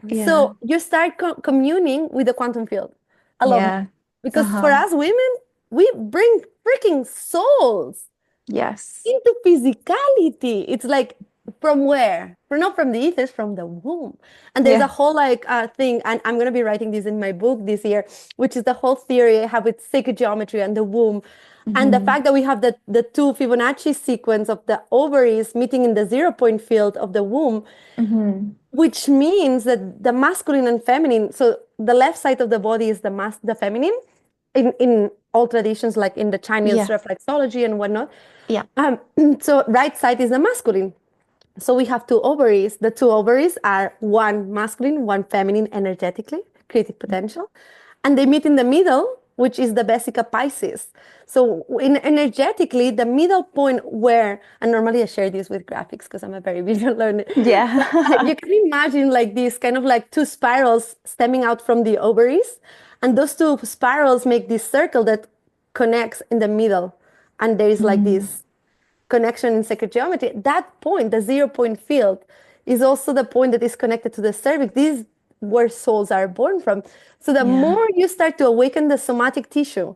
Yeah. So you start communing with the quantum field a lot more. Yeah. Because for Uh-huh. us women, we bring freaking souls Yes. into physicality. It's like from where? From not from the ethers, from the womb. And there's a Yeah. whole like thing, and I'm gonna be writing this in my book this year, which is the whole theory I have with sacred geometry and the womb. And the Mm-hmm. fact that we have the two Fibonacci sequence of the ovaries meeting in the 0 point field of the womb, Mm-hmm. which means that the masculine and feminine, so the left side of the body is the feminine in all traditions, like in the Chinese Yeah. reflexology and whatnot. Yeah. um, so right side is the masculine. So we have two ovaries. The two ovaries are one masculine, one feminine energetically, creative potential. And they meet in the middle, which is the Vesica Pisces. So in energetically, the middle point where, and normally I share this with graphics because I'm a very visual learner, but Yeah. you can imagine like these kind of like two spirals stemming out from the ovaries. And those two spirals make this circle that connects in the middle. And there is like Mm. this connection in sacred geometry. That point, the 0 point field, is also the point that is connected to the cervix. This is where souls are born from. So the Yeah. more you start to awaken the somatic tissue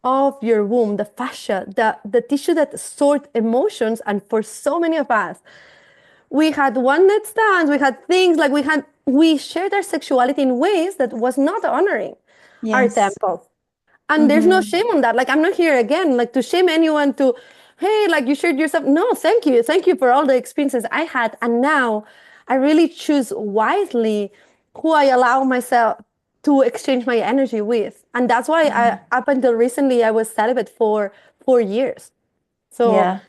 of your womb, the fascia, the tissue that stores emotions, and for so many of us, we had one night stands, we had things like we shared our sexuality in ways that was not honoring our Yes. temple. And there's no Mm-hmm. shame on that. Like, I'm not here again, like to shame anyone to, hey, like you shared yourself. No, thank you. Thank you for all the experiences I had. And now I really choose wisely who I allow myself to exchange my energy with. And that's why Yeah. up until recently, I was celibate for 4 years. So Yeah.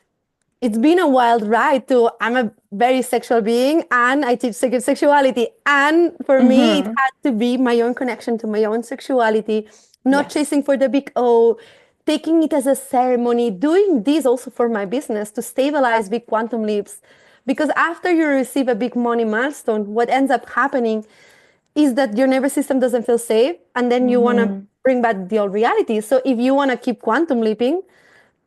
it's been a wild ride to I'm a very sexual being and I teach sacred sexuality. And for me, it Mm-hmm. had to be my own connection to my own sexuality, not Yes. chasing for the big O, taking it as a ceremony, doing this also for my business to stabilize big quantum leaps. Because after you receive a big money milestone, what ends up happening is that your nervous system doesn't feel safe and then you want to Mm-hmm. bring back the old reality. So if you want to keep quantum leaping,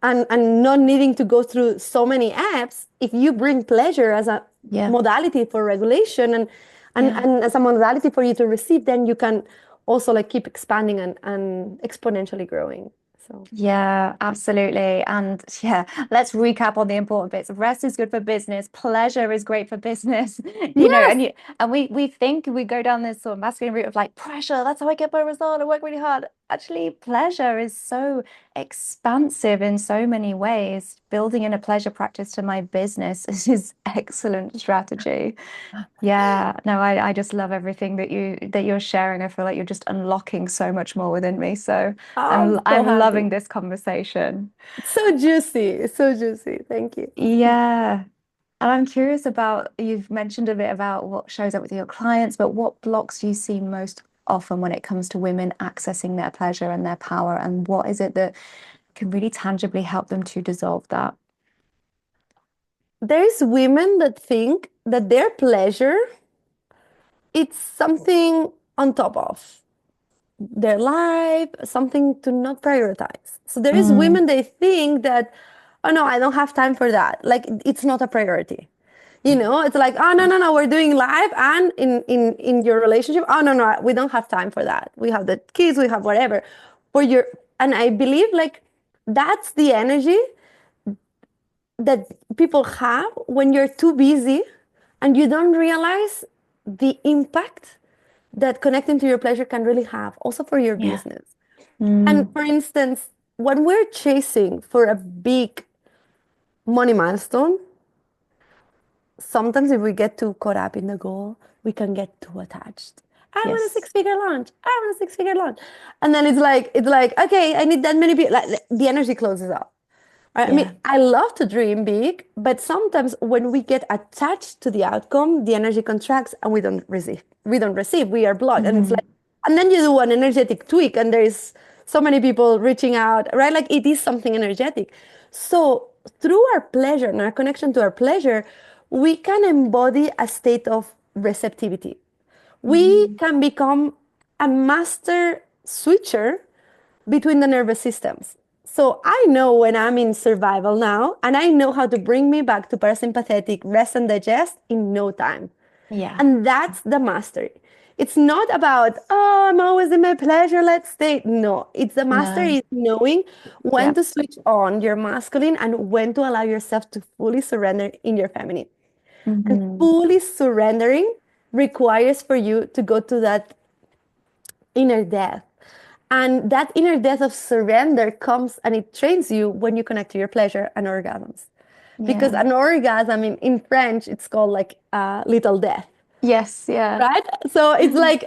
and not needing to go through so many apps, if you bring pleasure as a Yeah. modality for regulation Yeah. and as a modality for you to receive, then you can also like keep expanding and exponentially growing. So Yeah, absolutely. And yeah, let's recap on the important bits. Rest is good for business. Pleasure is great for business. yes, And we think we go down this sort of masculine route of like pressure. That's how I get my result. I work really hard. Actually, pleasure is so expansive in so many ways. Building in a pleasure practice to my business is excellent strategy. Yeah, no, I just love everything that you're sharing. I feel like you're just unlocking so much more within me. So I'm so I'm happy. loving this conversation. It's so juicy, so juicy. Thank you. Yeah. And I'm curious about, you've mentioned a bit about what shows up with your clients, but what blocks do you see most often when it comes to women accessing their pleasure and their power? And what is it that can really tangibly help them to dissolve that? There's women that think that their pleasure it's something on top of their life, something to not prioritize. So there is Mm, women they think that, oh no, I don't have time for that. Like it's not a priority. You know, it's like, oh no, no, no, we're doing live and in your relationship, oh no, no, we don't have time for that. We have the kids, we have whatever. For your and I believe like that's the energy that people have when you're too busy and you don't realize the impact that connecting to your pleasure can really have also for your yeah. business. And Mm, for instance, when we're chasing for a big money milestone, sometimes if we get too caught up in the goal, we can get too attached. I want a yes. six-figure launch. I want a six-figure launch. And then it's like, okay, I need that many people. Like, the energy closes up. I Yeah. mean, I love to dream big, but sometimes when we get attached to the outcome, the energy contracts and we don't receive. We don't receive. We are blocked. And it's Hmm. like, and then you do an energetic tweak, and there's so many people reaching out, right? Like it is something energetic. So through our pleasure and our connection to our pleasure, we can embody a state of receptivity. We Hmm. can become a master switcher between the nervous systems. So I know when I'm in survival now, and I know how to bring me back to parasympathetic rest and digest in no time. Yeah. And that's the mastery. It's not about, oh, I'm always in my pleasure, let's stay. No, it's the mastery No. is knowing when Yeah. to switch on your masculine and when to allow yourself to fully surrender in your feminine. And Hmm. fully surrendering requires for you to go to that inner death. And that inner death of surrender comes and it trains you when you connect to your pleasure and orgasms. Because Yeah. an orgasm in French, it's called like little death, Yes. Yeah. right? So it's like,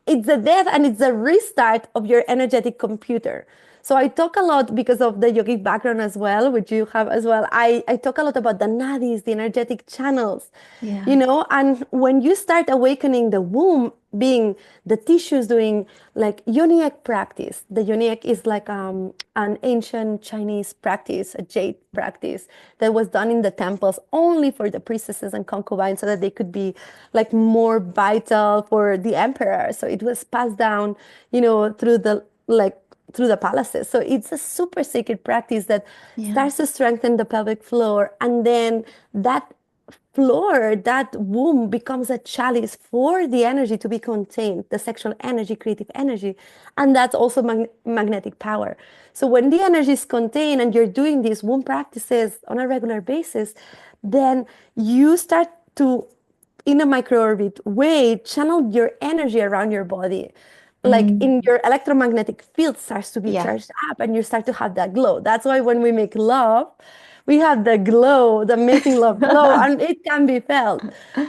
it's a death and it's a restart of your energetic computer. So I talk a lot because of the yogic background as well, which you have as well. I talk a lot about the nadis, the energetic channels, Yeah. and when you start awakening the womb, being the tissues doing like yoniec practice. The yoniec is like an ancient Chinese practice, a jade practice that was done in the temples only for the priestesses and concubines so that they could be like more vital for the emperor. So it was passed down, through the palaces. So it's a super sacred practice that Yeah. starts to strengthen the pelvic floor. And then that floor, that womb becomes a chalice for the energy to be contained, the sexual energy, creative energy. And that's also magnetic power. So when the energy is contained and you're doing these womb practices on a regular basis, then you start to, in a microorbit way, channel your energy around your body. Like Mm. in your electromagnetic field starts to be Yeah. charged up and you start to have that glow. That's why when we make love, we have the glow, the making love glow, and it can be felt,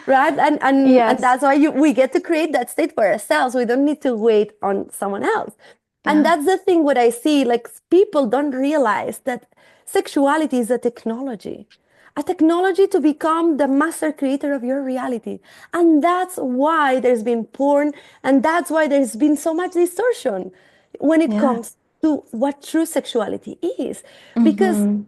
right? And Yes. that's why we get to create that state for ourselves. We don't need to wait on someone else. And Yeah. that's the thing what I see, like people don't realize that sexuality is a technology to become the master creator of your reality. And that's why there's been porn, and that's why there's been so much distortion when it Yeah. comes to what true sexuality is. Because Hmm.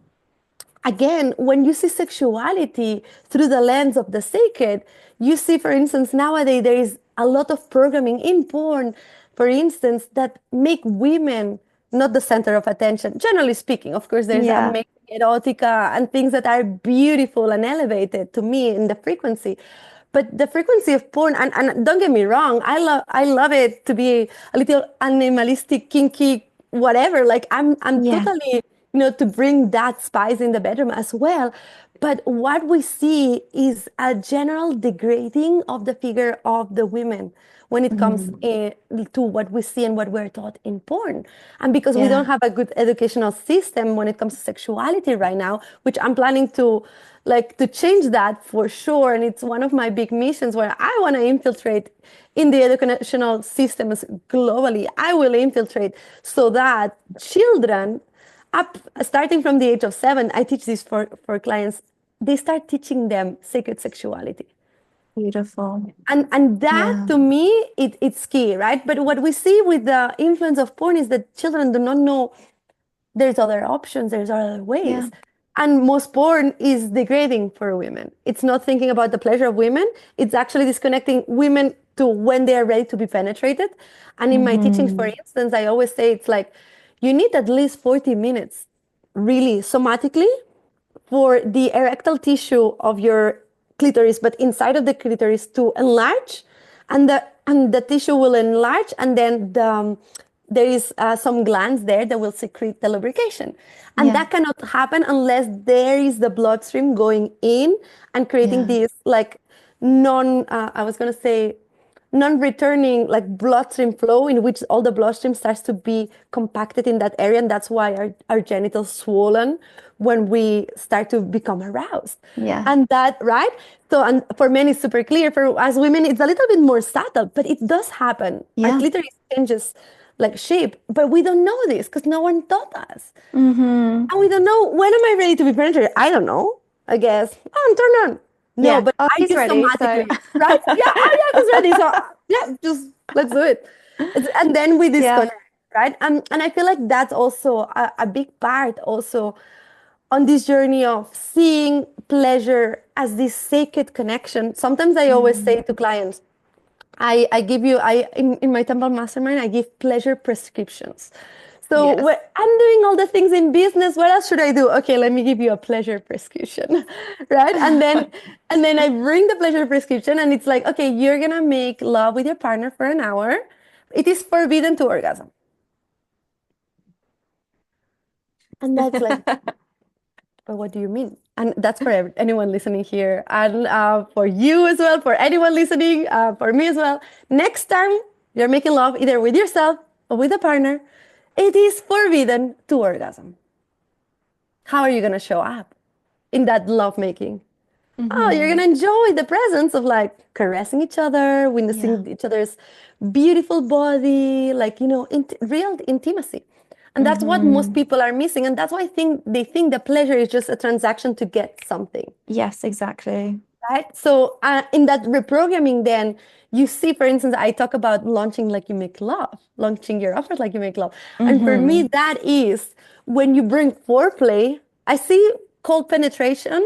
again, when you see sexuality through the lens of the sacred, you see, for instance, nowadays there is a lot of programming in porn, for instance, that make women not the center of attention. Generally speaking, of course, there's Yeah. amazing erotica and things that are beautiful and elevated to me in the frequency. But the frequency of porn, and don't get me wrong, I love it to be a little animalistic, kinky, whatever. Like I'm Yeah. totally, to bring that spice in the bedroom as well. But what we see is a general degrading of the figure of the women when it comes Mm. to what we see and what we're taught in porn. And because we don't Yeah. have a good educational system when it comes to sexuality right now, which I'm planning to to change that for sure. And it's one of my big missions where I want to infiltrate in the educational systems globally. I will infiltrate so that children up starting from the age of 7, I teach this for clients, they start teaching them sacred sexuality. Beautiful. And that Yeah. to me it's key, right? But what we see with the influence of porn is that children do not know there's other options, there's other Yeah. ways. And most porn is degrading for women. It's not thinking about the pleasure of women, it's actually disconnecting women to when they are ready to be penetrated. And in my teachings, for Hmm. instance, I always say it's like you need at least 40 minutes really somatically for the erectile tissue of your clitoris, but inside of the clitoris to enlarge, and the tissue will enlarge, and then there is some glands there that will secrete the lubrication, and Yeah. that cannot happen unless there is the bloodstream going in and creating Yeah. this like non I was going to say non-returning like bloodstream flow in which all the bloodstream starts to be compacted in that area, and that's why our genitals swollen when we start to become aroused. Yeah. And that, right? So, and for men it's super clear. For us women it's a little bit more subtle, but it does happen. Our Yeah. clitoris changes like shape, but we don't know this because no one taught us. Mm-hmm. And we don't know, when am I ready to be penetrated? I don't know. I guess, oh, I'm turned on. No, Yeah. but Oh, I he's use ready. So somatically, right? Yeah, oh yeah, he's ready. So yeah, just let's do it. And then we yeah. disconnect, right? And I feel like that's also a big part also on this journey of seeing pleasure as this sacred connection. Sometimes I always Mm. say to clients, I give you, in my temple mastermind, I give pleasure prescriptions. So Yes. I'm doing all the things in business. What else should I do? Okay, let me give you a pleasure prescription, right? And then I bring the pleasure prescription, and it's like, okay, you're gonna make love with your partner for an hour. It is forbidden to orgasm, and that's like, but what do you mean? And that's for anyone listening here, and for you as well, for anyone listening, for me as well. Next time you're making love, either with yourself or with a partner, it is forbidden to orgasm. How are you gonna show up in that love making? Oh, you're Mm-hmm. gonna enjoy the presence of like caressing each other, Yeah. witnessing each other's beautiful body, like real intimacy. And that's what most Mm-hmm. people are missing. And that's why they think the pleasure is just a transaction to get something, Yes, exactly. right? So in that reprogramming, then you see, for instance, I talk about launching like you make love, launching your offers like you make love. And for me, Mm-hmm. that is when you bring foreplay. I see cold penetration,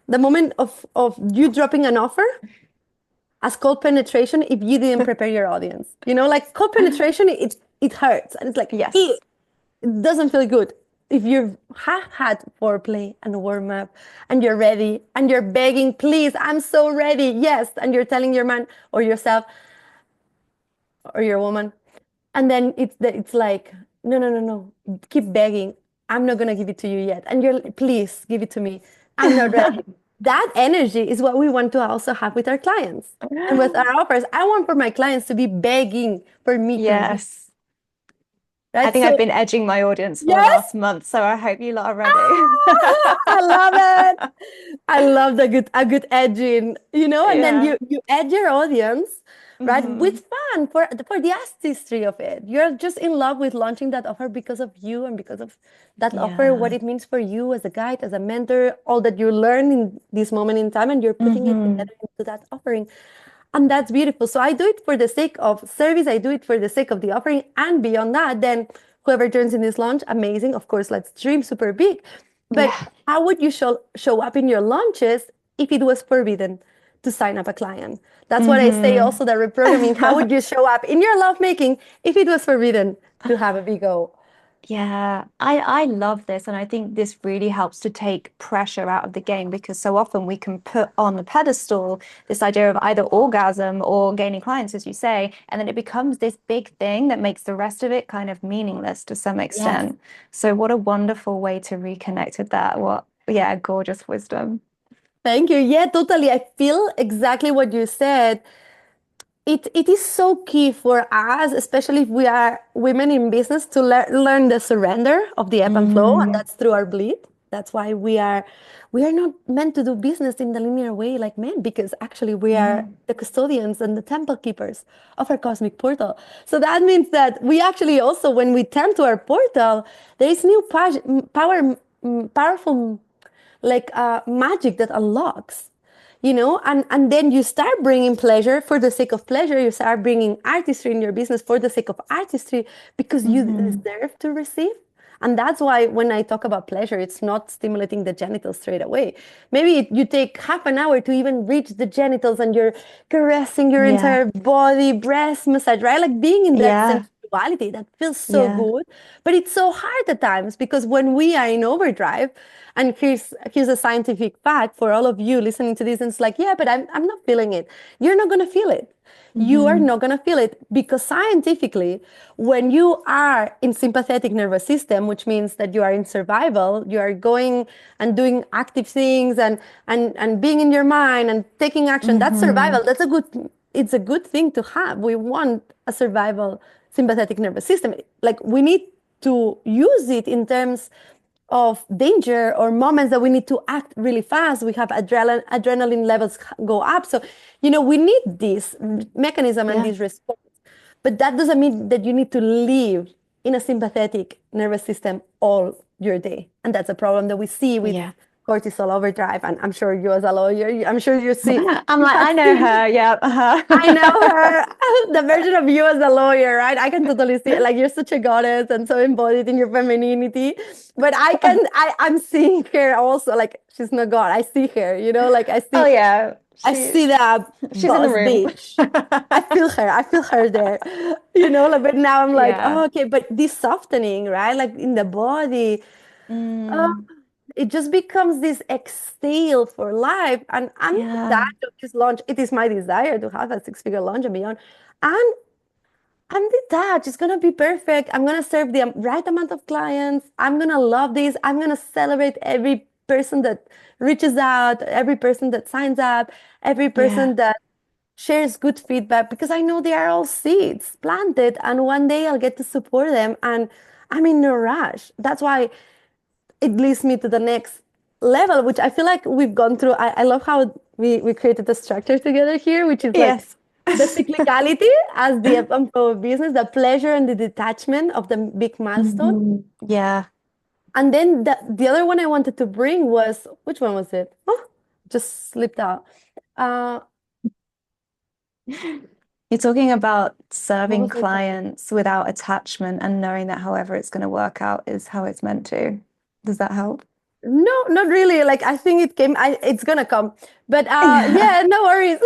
the moment of you dropping an offer, as cold penetration if you didn't prepare your audience. Like cold penetration, it hurts and it's like, ew, Yes. it doesn't feel good. If you have had foreplay and warm up and you're ready and you're begging, please, I'm so ready, yes, and you're telling your man or yourself or your woman, and then it's like, no, no, no, no, keep begging, I'm not gonna give it to you yet, and you're, please give it to me, I'm not ready. That energy is what we want to also have with our clients and with our offers. I want for my clients to be begging for me to leave, Yes. I right? think I've So been edging my audience for the yes. last month, so I hope you lot are ready. Ah, I love it. I love a good edging, and then Yeah. you edge your audience, right? Hmm. With fun for the artistry of it. You're just in love with launching that offer because of you and because of that offer, what Yeah. it means for you as a guide, as a mentor, all that you learn in this moment in time, and you're putting it Hmm. together into that offering. And that's beautiful. So I do it for the sake of service. I do it for the sake of the offering. And beyond that, then whoever turns in this launch, amazing. Of course, let's dream super big. But Yeah. how would you show up in your launches if it was forbidden to sign up a client? That's what I say Hmm. also, the reprogramming. How would you show up in your lovemaking if it was forbidden to have a big O? Yeah, I love this, and I think this really helps to take pressure out of the game because so often we can put on the pedestal this idea of either orgasm or gaining clients, as you say, and then it becomes this big thing that makes the rest of it kind of meaningless to some Yes. extent. So what a wonderful way to reconnect with that. What, yeah, gorgeous wisdom. Thank you. Yeah, totally. I feel exactly what you said. It is so key for us, especially if we are women in business, to learn the surrender of the ebb and flow, and Mm, that's through our bleed. That's why we are not meant to do business in the linear way like men, because actually we are mm, the custodians and the temple keepers of our cosmic portal. So that means that we actually also, when we tend to our portal, there is new powerful like magic that unlocks, and then you start bringing pleasure for the sake of pleasure. You start bringing artistry in your business for the sake of artistry because you mhm. deserve to receive. And that's why when I talk about pleasure, it's not stimulating the genitals straight away. Maybe you take half an hour to even reach the genitals, and you're caressing your Yeah, entire body, breast massage, right? Like being in that yeah, sensuality that feels so yeah. good. But it's so hard at times because when we are in overdrive, and here's a scientific fact for all of you listening to this, and it's like, yeah, but I'm not feeling it. You're not gonna feel it. You are Hmm. not gonna feel it because scientifically, when you are in sympathetic nervous system, which means that you are in survival, you are going and doing active things, and being in your mind and taking action. That's Hmm. survival. It's a good thing to have. We want a survival sympathetic nervous system. Like we need to use it in terms of danger or moments that we need to act really fast. We have adrenaline levels go up. So, we need this mechanism and Yeah. this response. But that doesn't mean that you need to live in a sympathetic nervous system all your day. And that's a problem that we see with Yeah. cortisol overdrive. And I'm sure you as a lawyer, I'm sure I'm you like, have I know seen, her. Yeah. I know Uh-huh. her, the version of you as a lawyer, right? I can totally see it. Like you're such a goddess and so embodied in your femininity. But I'm seeing her also, like she's not God. I see her, like Oh yeah. I She see that she's in the boss room. bitch. I feel her there, like, but now I'm like, oh, Yeah. okay, but this softening, right? Like in the body, uh, Mm, it just becomes this exhale for life. And I'm yeah. that of this launch. It is my desire to have a six-figure launch and beyond. And I'm detached. It's gonna be perfect. I'm gonna serve the right amount of clients. I'm gonna love this. I'm gonna celebrate every person that reaches out, every person that signs up, every Yeah. person that shares good feedback because I know they are all seeds planted and one day I'll get to support them and I'm in no rush. That's why it leads me to the next level, which I feel like we've gone through. I love how we created the structure together here, which is like Yes. the cyclicality as the ebb and flow of business, the pleasure and the detachment of the big milestone. Yeah. And then the other one I wanted to bring was, which one was it? Oh, just slipped out. Uh, You're talking about what serving was it? clients without attachment and knowing that however it's going to work out is how it's meant to. Does that help? No, not really. Like I think it's gonna come. But Yeah. yeah, no worries.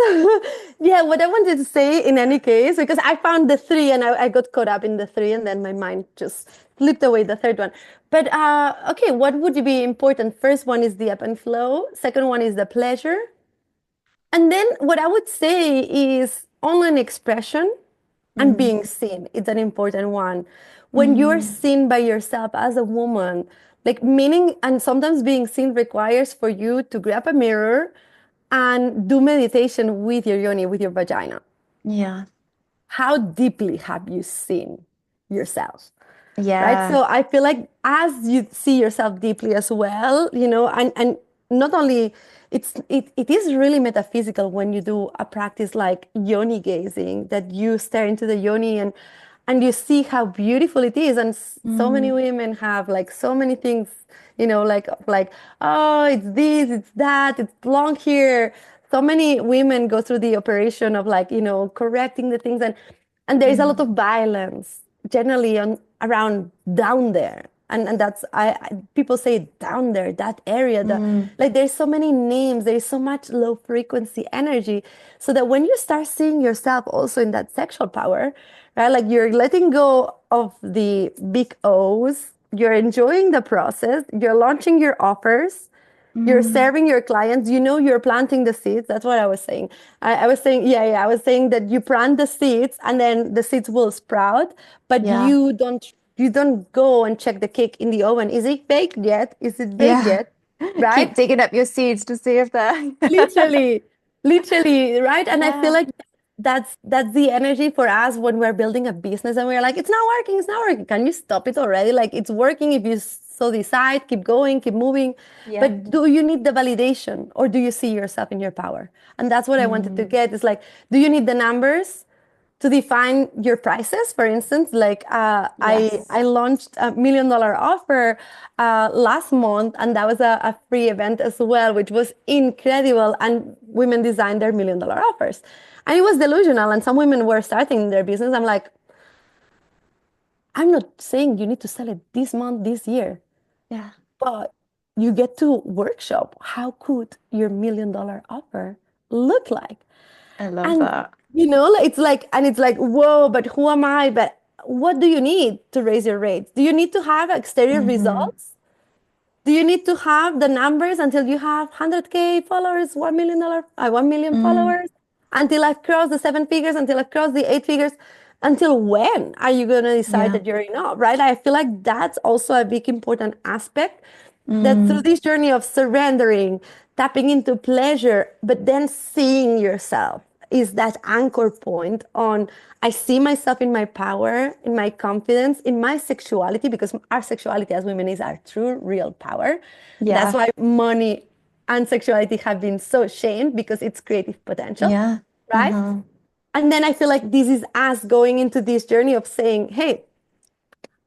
Yeah, what I wanted to say in any case, because I found the three and I got caught up in the three and then my mind just flipped away the third one. But okay, what would be important? First one is the ebb and flow. Second one is the pleasure. And then what I would say is online expression and Mm. being seen. It's an important one. When you're Mm. seen by yourself as a woman, like meaning, and sometimes being seen requires for you to grab a mirror and do meditation with your yoni, with your vagina. Yeah. How deeply have you seen yourself? Right? Yeah. So I feel like as you see yourself deeply as well, and not only it is really metaphysical when you do a practice like yoni gazing, that you stare into the yoni and you see how beautiful it is. And so many Mm. women have like so many things, like oh, it's this, it's that, it's long here. So many women go through the operation of like, correcting the things and there is a lot Mm. of violence generally on around down there and that's people say down there, that area, the Mm. like there's so many names, there's so much low frequency energy, so that when you start seeing yourself also in that sexual power, right, like you're letting go of the big O's, you're enjoying the process, you're launching your offers, you're Mm. serving your clients, you're planting the seeds. That's what I was saying. I was saying, yeah, I was saying that you plant the seeds and then the seeds will sprout, but Yeah. you don't go and check the cake in the oven. Is it baked yet? Is it baked Yeah. yet? Right? Keep digging up your seeds to see if they're Literally, literally, right? And I feel Yeah. like that's the energy for us when we're building a business and we're like, it's not working, it's not working. Can you stop it already? Like it's working if you so decide, keep going, keep moving. Yeah. But do you need the validation or do you see yourself in your power? And that's what I wanted to Mm. get. Is like, do you need the numbers to define your prices? For instance, like I Yes. launched $1 million offer last month, and that was a free event as well, which was incredible. And women designed their $1 million offers, and it was delusional. And some women were starting their business. I'm like, I'm not saying you need to sell it this month, this year, Yeah. but you get to workshop how could your $1 million offer look like. I love And that. like, it's like, whoa, but who am I? But what do you need to raise your rates? Do you need to have exterior Hmm. results? Do you need to have the numbers until you have 100K followers, $1 million, 1 million Mm. followers? Until I've crossed the seven figures, until I've crossed the eight figures? Until when are you going to decide Yeah. that you're enough, right? I feel like that's also a big important aspect, that through Mm. this journey of surrendering, tapping into pleasure, but then seeing yourself is that anchor point on I see myself in my power, in my confidence, in my sexuality, because our sexuality as women is our true, real power. That's Yeah. why money and sexuality have been so shamed because it's creative potential, Yeah. right? Uh-huh. And then I feel like this is us going into this journey of saying, hey,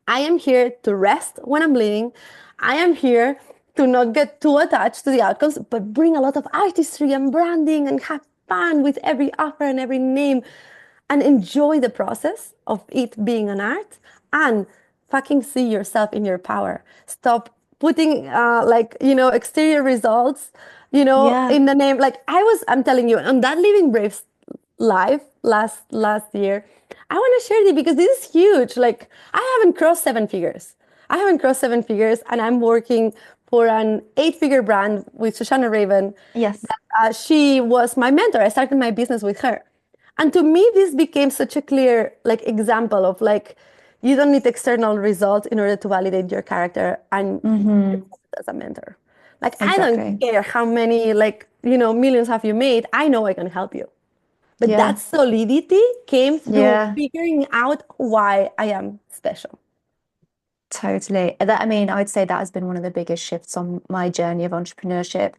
I am here to rest when I'm bleeding. I am here to not get too attached to the outcomes, but bring a lot of artistry and branding and have fun with every offer and every name and enjoy the process of it being an art and fucking see yourself in your power. Stop putting exterior results, Yeah. in the name. Like I'm telling you, on that Living Braves live last year, I want to share this because this is huge. Like I haven't crossed seven figures. I haven't crossed seven figures, and I'm working for an eight-figure brand with Shoshana Raven. Yes. She was my mentor. I started my business with her. And to me, this became such a clear like example of like you don't need external results in order to validate your character and Hmm. as a mentor. Like I don't Exactly. care how many millions have you made. I know I can help you. But Yeah. that solidity came through Yeah. figuring out why I am special. Totally. I mean, I would say that has been one of the biggest shifts on my journey of entrepreneurship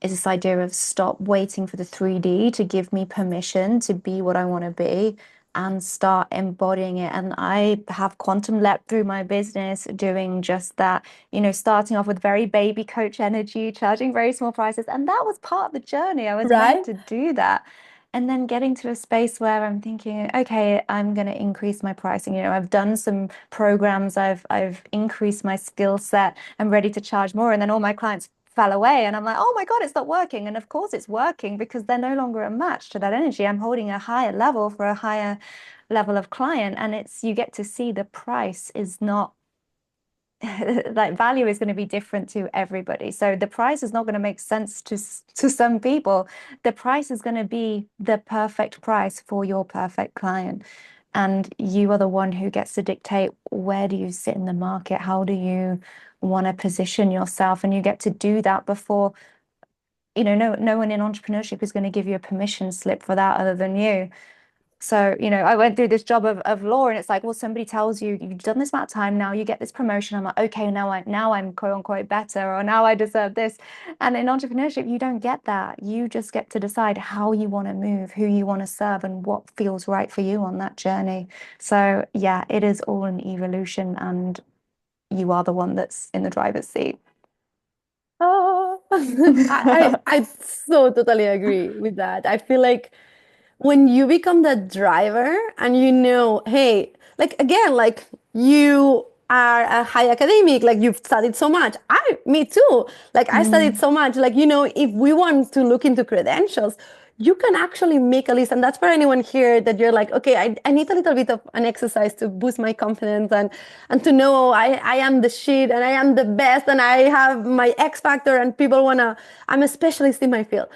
is this idea of stop waiting for the 3D to give me permission to be what I want to be and start embodying it. And I have quantum leapt through my business doing just that, starting off with very baby coach energy, charging very small prices. And that was part of the journey. I was meant Right? to do that. And then getting to a space where I'm thinking, okay, I'm going to increase my pricing. I've done some programs, I've increased my skill set. I'm ready to charge more. And then all my clients fell away. And I'm like, oh my God, it's not working. And of course it's working because they're no longer a match to that energy. I'm holding a higher level for a higher level of client. And you get to see the price is not like value is going to be different to everybody. So the price is not going to make sense to some people. The price is going to be the perfect price for your perfect client. And you are the one who gets to dictate where do you sit in the market? How do you want to position yourself? And you get to do that before, no one in entrepreneurship is going to give you a permission slip for that other than you. So, I went through this job of law and it's like, well, somebody tells you you've done this amount of time, now you get this promotion. I'm like, okay, now I'm quote unquote better, or now I deserve this. And in entrepreneurship, you don't get that. You just get to decide how you want to move, who you want to serve, and what feels right for you on that journey. So yeah, it is all an evolution and you are the one that's in the driver's seat. Oh, I so totally agree with that. I feel like when you become the driver and hey, like again, like you are a high academic, like you've studied so much. Me too. Like I studied Mm, so much. Like, if we want to look into credentials, you can actually make a list. And that's for anyone here that you're like, okay, I need a little bit of an exercise to boost my confidence and to know I am the shit and I am the best and I have my X factor and I'm a specialist in my field.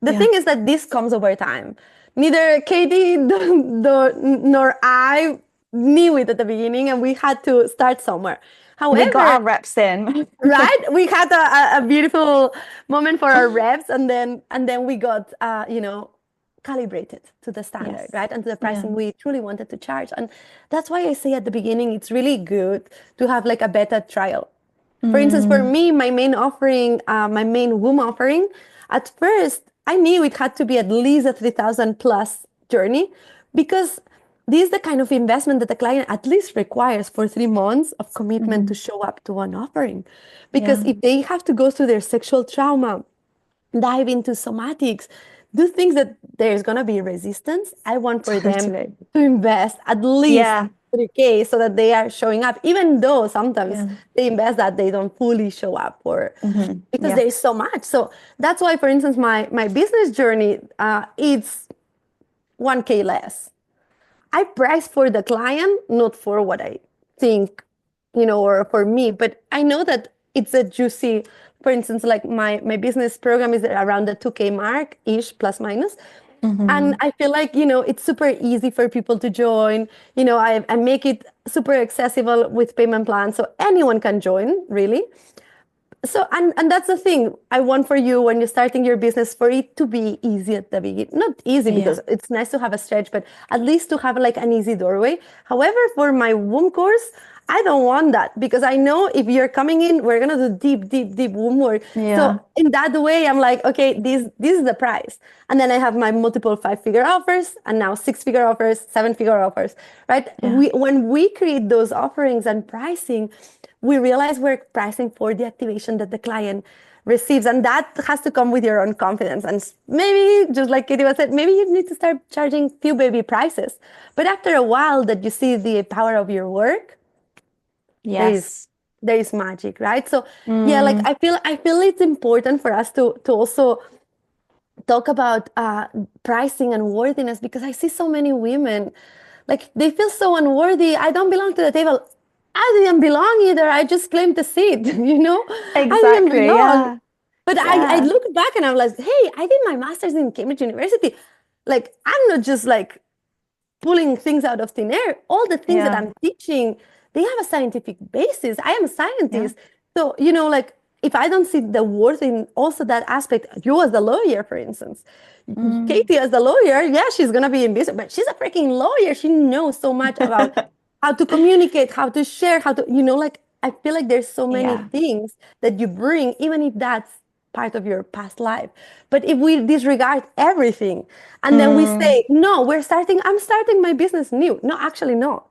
The yeah. thing is that this comes over time. Neither Katie nor I knew it at the beginning, and we had to start somewhere. We got However, our reps in. right, we had a beautiful moment for our reps, and then we got calibrated to the standard, Yes. right, and to the Yeah. pricing we truly wanted to charge. And that's why I say at the beginning it's really good to have like a beta trial. For instance, for Mm, me, my main womb offering, at first, I knew it had to be at least a 3,000 plus journey because this is the kind of investment that the client at least requires for 3 months of commitment to mhm. show up to one offering. Because Yeah. if they have to go through their sexual trauma, dive into somatics, do things that there's going to be resistance. I want for them Totally. to invest at least Yeah. 3K so that they are showing up, even though sometimes Yeah. they invest that they don't fully show up for because Yeah. there is so much. So that's why, for instance, my business journey, it's 1K less. I price for the client, not for what I think, or for me, but I know that it's a juicy, for instance, like my business program is around the 2K mark ish, plus minus. And Hmm. I feel like, it's super easy for people to join. I make it super accessible with payment plans so anyone can join, really. So and that's the thing I want for you when you're starting your business, for it to be easy at the beginning. Not easy Yeah. because it's nice to have a stretch, but at least to have like an easy doorway. However, for my womb course, I don't want that because I know if you're coming in, we're gonna do deep, deep, deep womb work. Yeah. So in that way, I'm like, okay, this is the price. And then I have my multiple 5-figure offers and now 6-figure offers, 7-figure offers, right? Yeah. When we create those offerings and pricing, we realize we're pricing for the activation that the client receives. And that has to come with your own confidence. And maybe, just like Katie was said, maybe you need to start charging few baby prices. But after a while that you see the power of your work, there is Yes. there is magic, right? So yeah, like Mm, I feel it's important for us to also talk about pricing and worthiness because I see so many women like they feel so unworthy. I don't belong to the table. I didn't belong either. I just claimed the seat, I didn't exactly. belong. Yeah. But I Yeah. look back and I'm like, hey, I did my master's in Cambridge University. Like, I'm not just like pulling things out of thin air. All the things that Yeah. I'm teaching, they have a scientific basis. I am a Yeah. scientist. So, like if I don't see the worth in also that aspect, you as the lawyer, for instance, Mm. Katie as the lawyer, yeah, she's gonna be in business, but she's a freaking lawyer. She knows so much about how to communicate, how to share, how to, like I feel like there's so many Yeah. things that you bring, even if that's part of your past life. But if we disregard everything and then we Mm. say, no, I'm starting my business new. No, actually, no.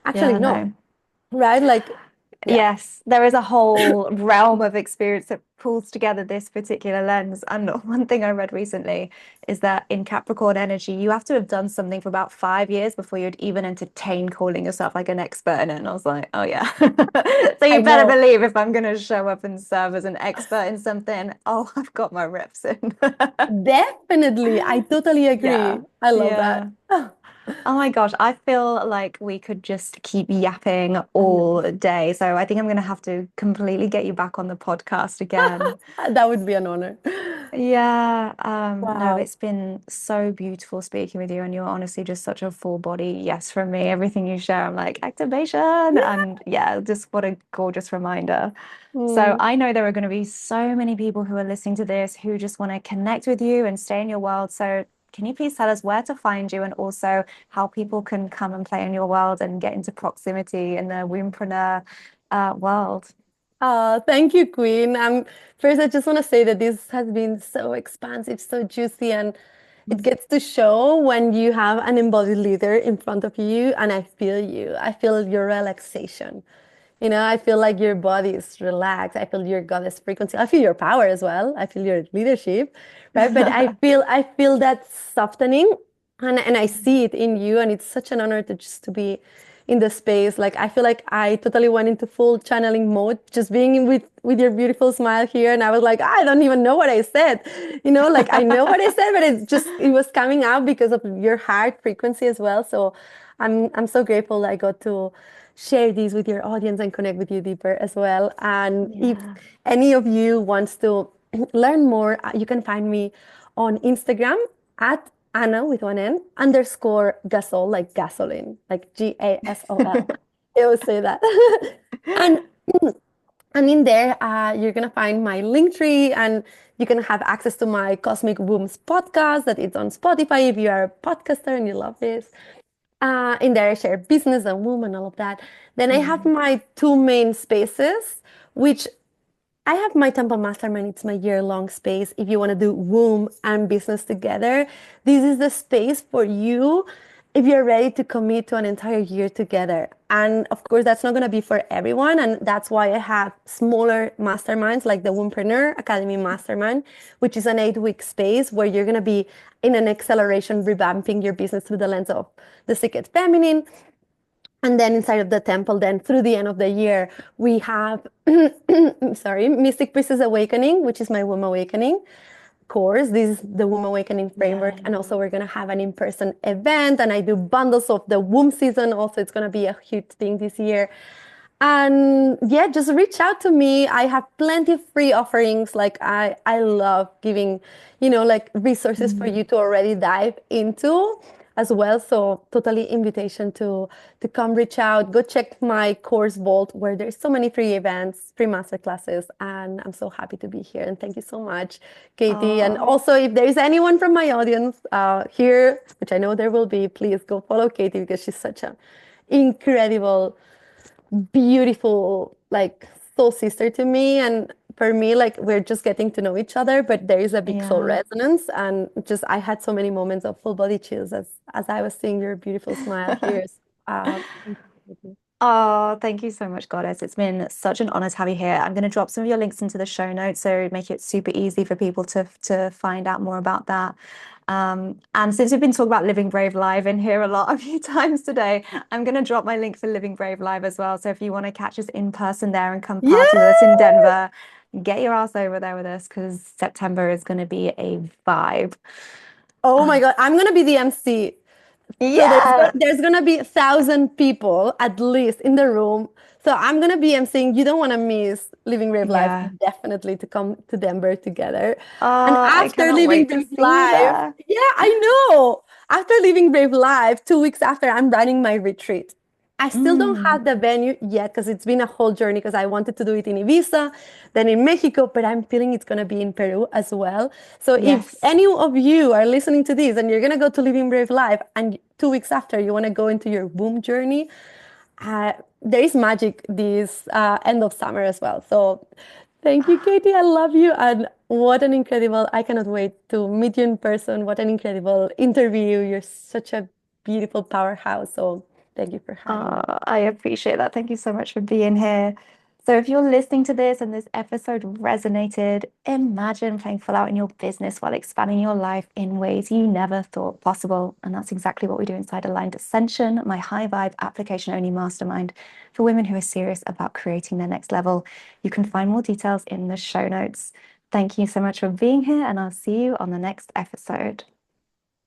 Actually, Yeah. no. No. Right? Like, yeah. Yes, there is a whole realm of experience that pulls together this particular lens. And one thing I read recently is that in Capricorn energy, you have to have done something for about 5 years before you'd even entertain calling yourself like an expert in it. And I was like, oh yeah. So I you better know. believe if I'm going to show up and serve as an expert in something, oh, I've got my reps in. Definitely. I totally Yeah, agree. I love that. yeah. Oh my gosh, I feel like we could just keep yapping I know. all day. So I think I'm going to have to completely get you back on the podcast again. That would be an honor. Yeah, no, Wow. it's been so beautiful speaking with you, and you're honestly just such a full body yes from me. Everything you share, I'm like activation, and yeah, just what a gorgeous reminder. So Mm. I know there are going to be so many people who are listening to this who just want to connect with you and stay in your world. So can you please tell us where to find you and also how people can come and play in your world and get into proximity in the wombpreneur world? Thank you, Queen. First, I just want to say that this has been so expansive, so juicy, and it gets to show when you have an embodied leader in front of you, and I feel you. I feel your relaxation. I feel like your body is relaxed. I feel your goddess frequency. I feel your power as well. I feel your leadership, right? But I feel that softening, and I see it in you, and it's such an honor to be in the space. Like I feel like I totally went into full channeling mode, just being with your beautiful smile here, and I was like, I don't even know what I said, like I know what I said, but it was coming out because of your heart frequency as well. So I'm so grateful I got to share these with your audience and connect with you deeper as well. And if Yeah. any of you wants to learn more, you can find me on Instagram at Ana with one N underscore Gasol, like gasoline, like Gasol. I always say that. and and in there, you're gonna find my link tree, and you can have access to my Cosmic Wombs podcast that it's on Spotify if you are a podcaster and you love this. In there, I share business and womb and all of that. Then I have Mm. my two main spaces, which I have my Temple Mastermind. It's my year-long space. If you want to do womb and business together, this is the space for you if you're ready to commit to an entire year together. And of course, that's not going to be for everyone. And that's why I have smaller masterminds like the Wombpreneur Academy Mastermind, which is an 8-week space where you're going to be in an acceleration, revamping your business through the lens of the sacred feminine. And then inside of the temple, then through the end of the year, we have, sorry, Mystic Priestess Awakening, which is my womb awakening course. This is the womb awakening framework. Yeah. And also we're going to have an in-person event, and I do bundles of the womb season. Also, it's going to be a huge thing this year. And yeah, just reach out to me. I have plenty of free offerings. Like I love giving, like resources for Mm. you to already dive into as well. So totally invitation to come reach out. Go check my course vault where there's so many free events, free master classes, and I'm so happy to be here. And thank you so much, Katie. And Oh, also, if there is anyone from my audience here, which I know there will be, please go follow Katie because she's such an incredible beautiful, like soul sister to me. And for me, like we're just getting to know each other, but there is a big soul Yeah. resonance. And just I had so many moments of full body chills as I was seeing your beautiful smile here. Thank you. Oh, thank you so much, Goddess. It's been such an honor to have you here. I'm going to drop some of your links into the show notes, so make it super easy for people to find out more about that. And since we've been talking about Living Brave Live in here a few times today, I'm going to drop my link for Living Brave Live as well. So if you want to catch us in person there and come party with us in Yeah. Denver, get your ass over there with us because September is going to be a vibe. Oh my Um, God, I'm gonna be the MC. So yeah. there's gonna be 1,000 people at least in the room. So I'm gonna be emceeing. You don't want to miss Living Brave Live. Yeah. Definitely to come to Denver together. And I after cannot Living wait to Brave see you Live, there. yeah, I know. After Living Brave Live, 2 weeks after, I'm running my retreat. I still don't have Mm, the venue yet because it's been a whole journey because I wanted to do it in Ibiza, then in Mexico, but I'm feeling it's gonna be in Peru as well. So if yes. any of you are listening to this and you're gonna go to Living Brave Live and 2 weeks after you want to go into your womb journey, there is magic this end of summer as well. So thank you, Katie. I love you. And what an incredible, I cannot wait to meet you in person. What an incredible interview. You're such a beautiful powerhouse. So thank you for having me. I appreciate that. Thank you so much for being here. So, if you're listening to this and this episode resonated, imagine playing full out in your business while expanding your life in ways you never thought possible. And that's exactly what we do inside Aligned Ascension, my high vibe application only mastermind for women who are serious about creating their next level. You can find more details in the show notes. Thank you so much for being here, and I'll see you on the next episode.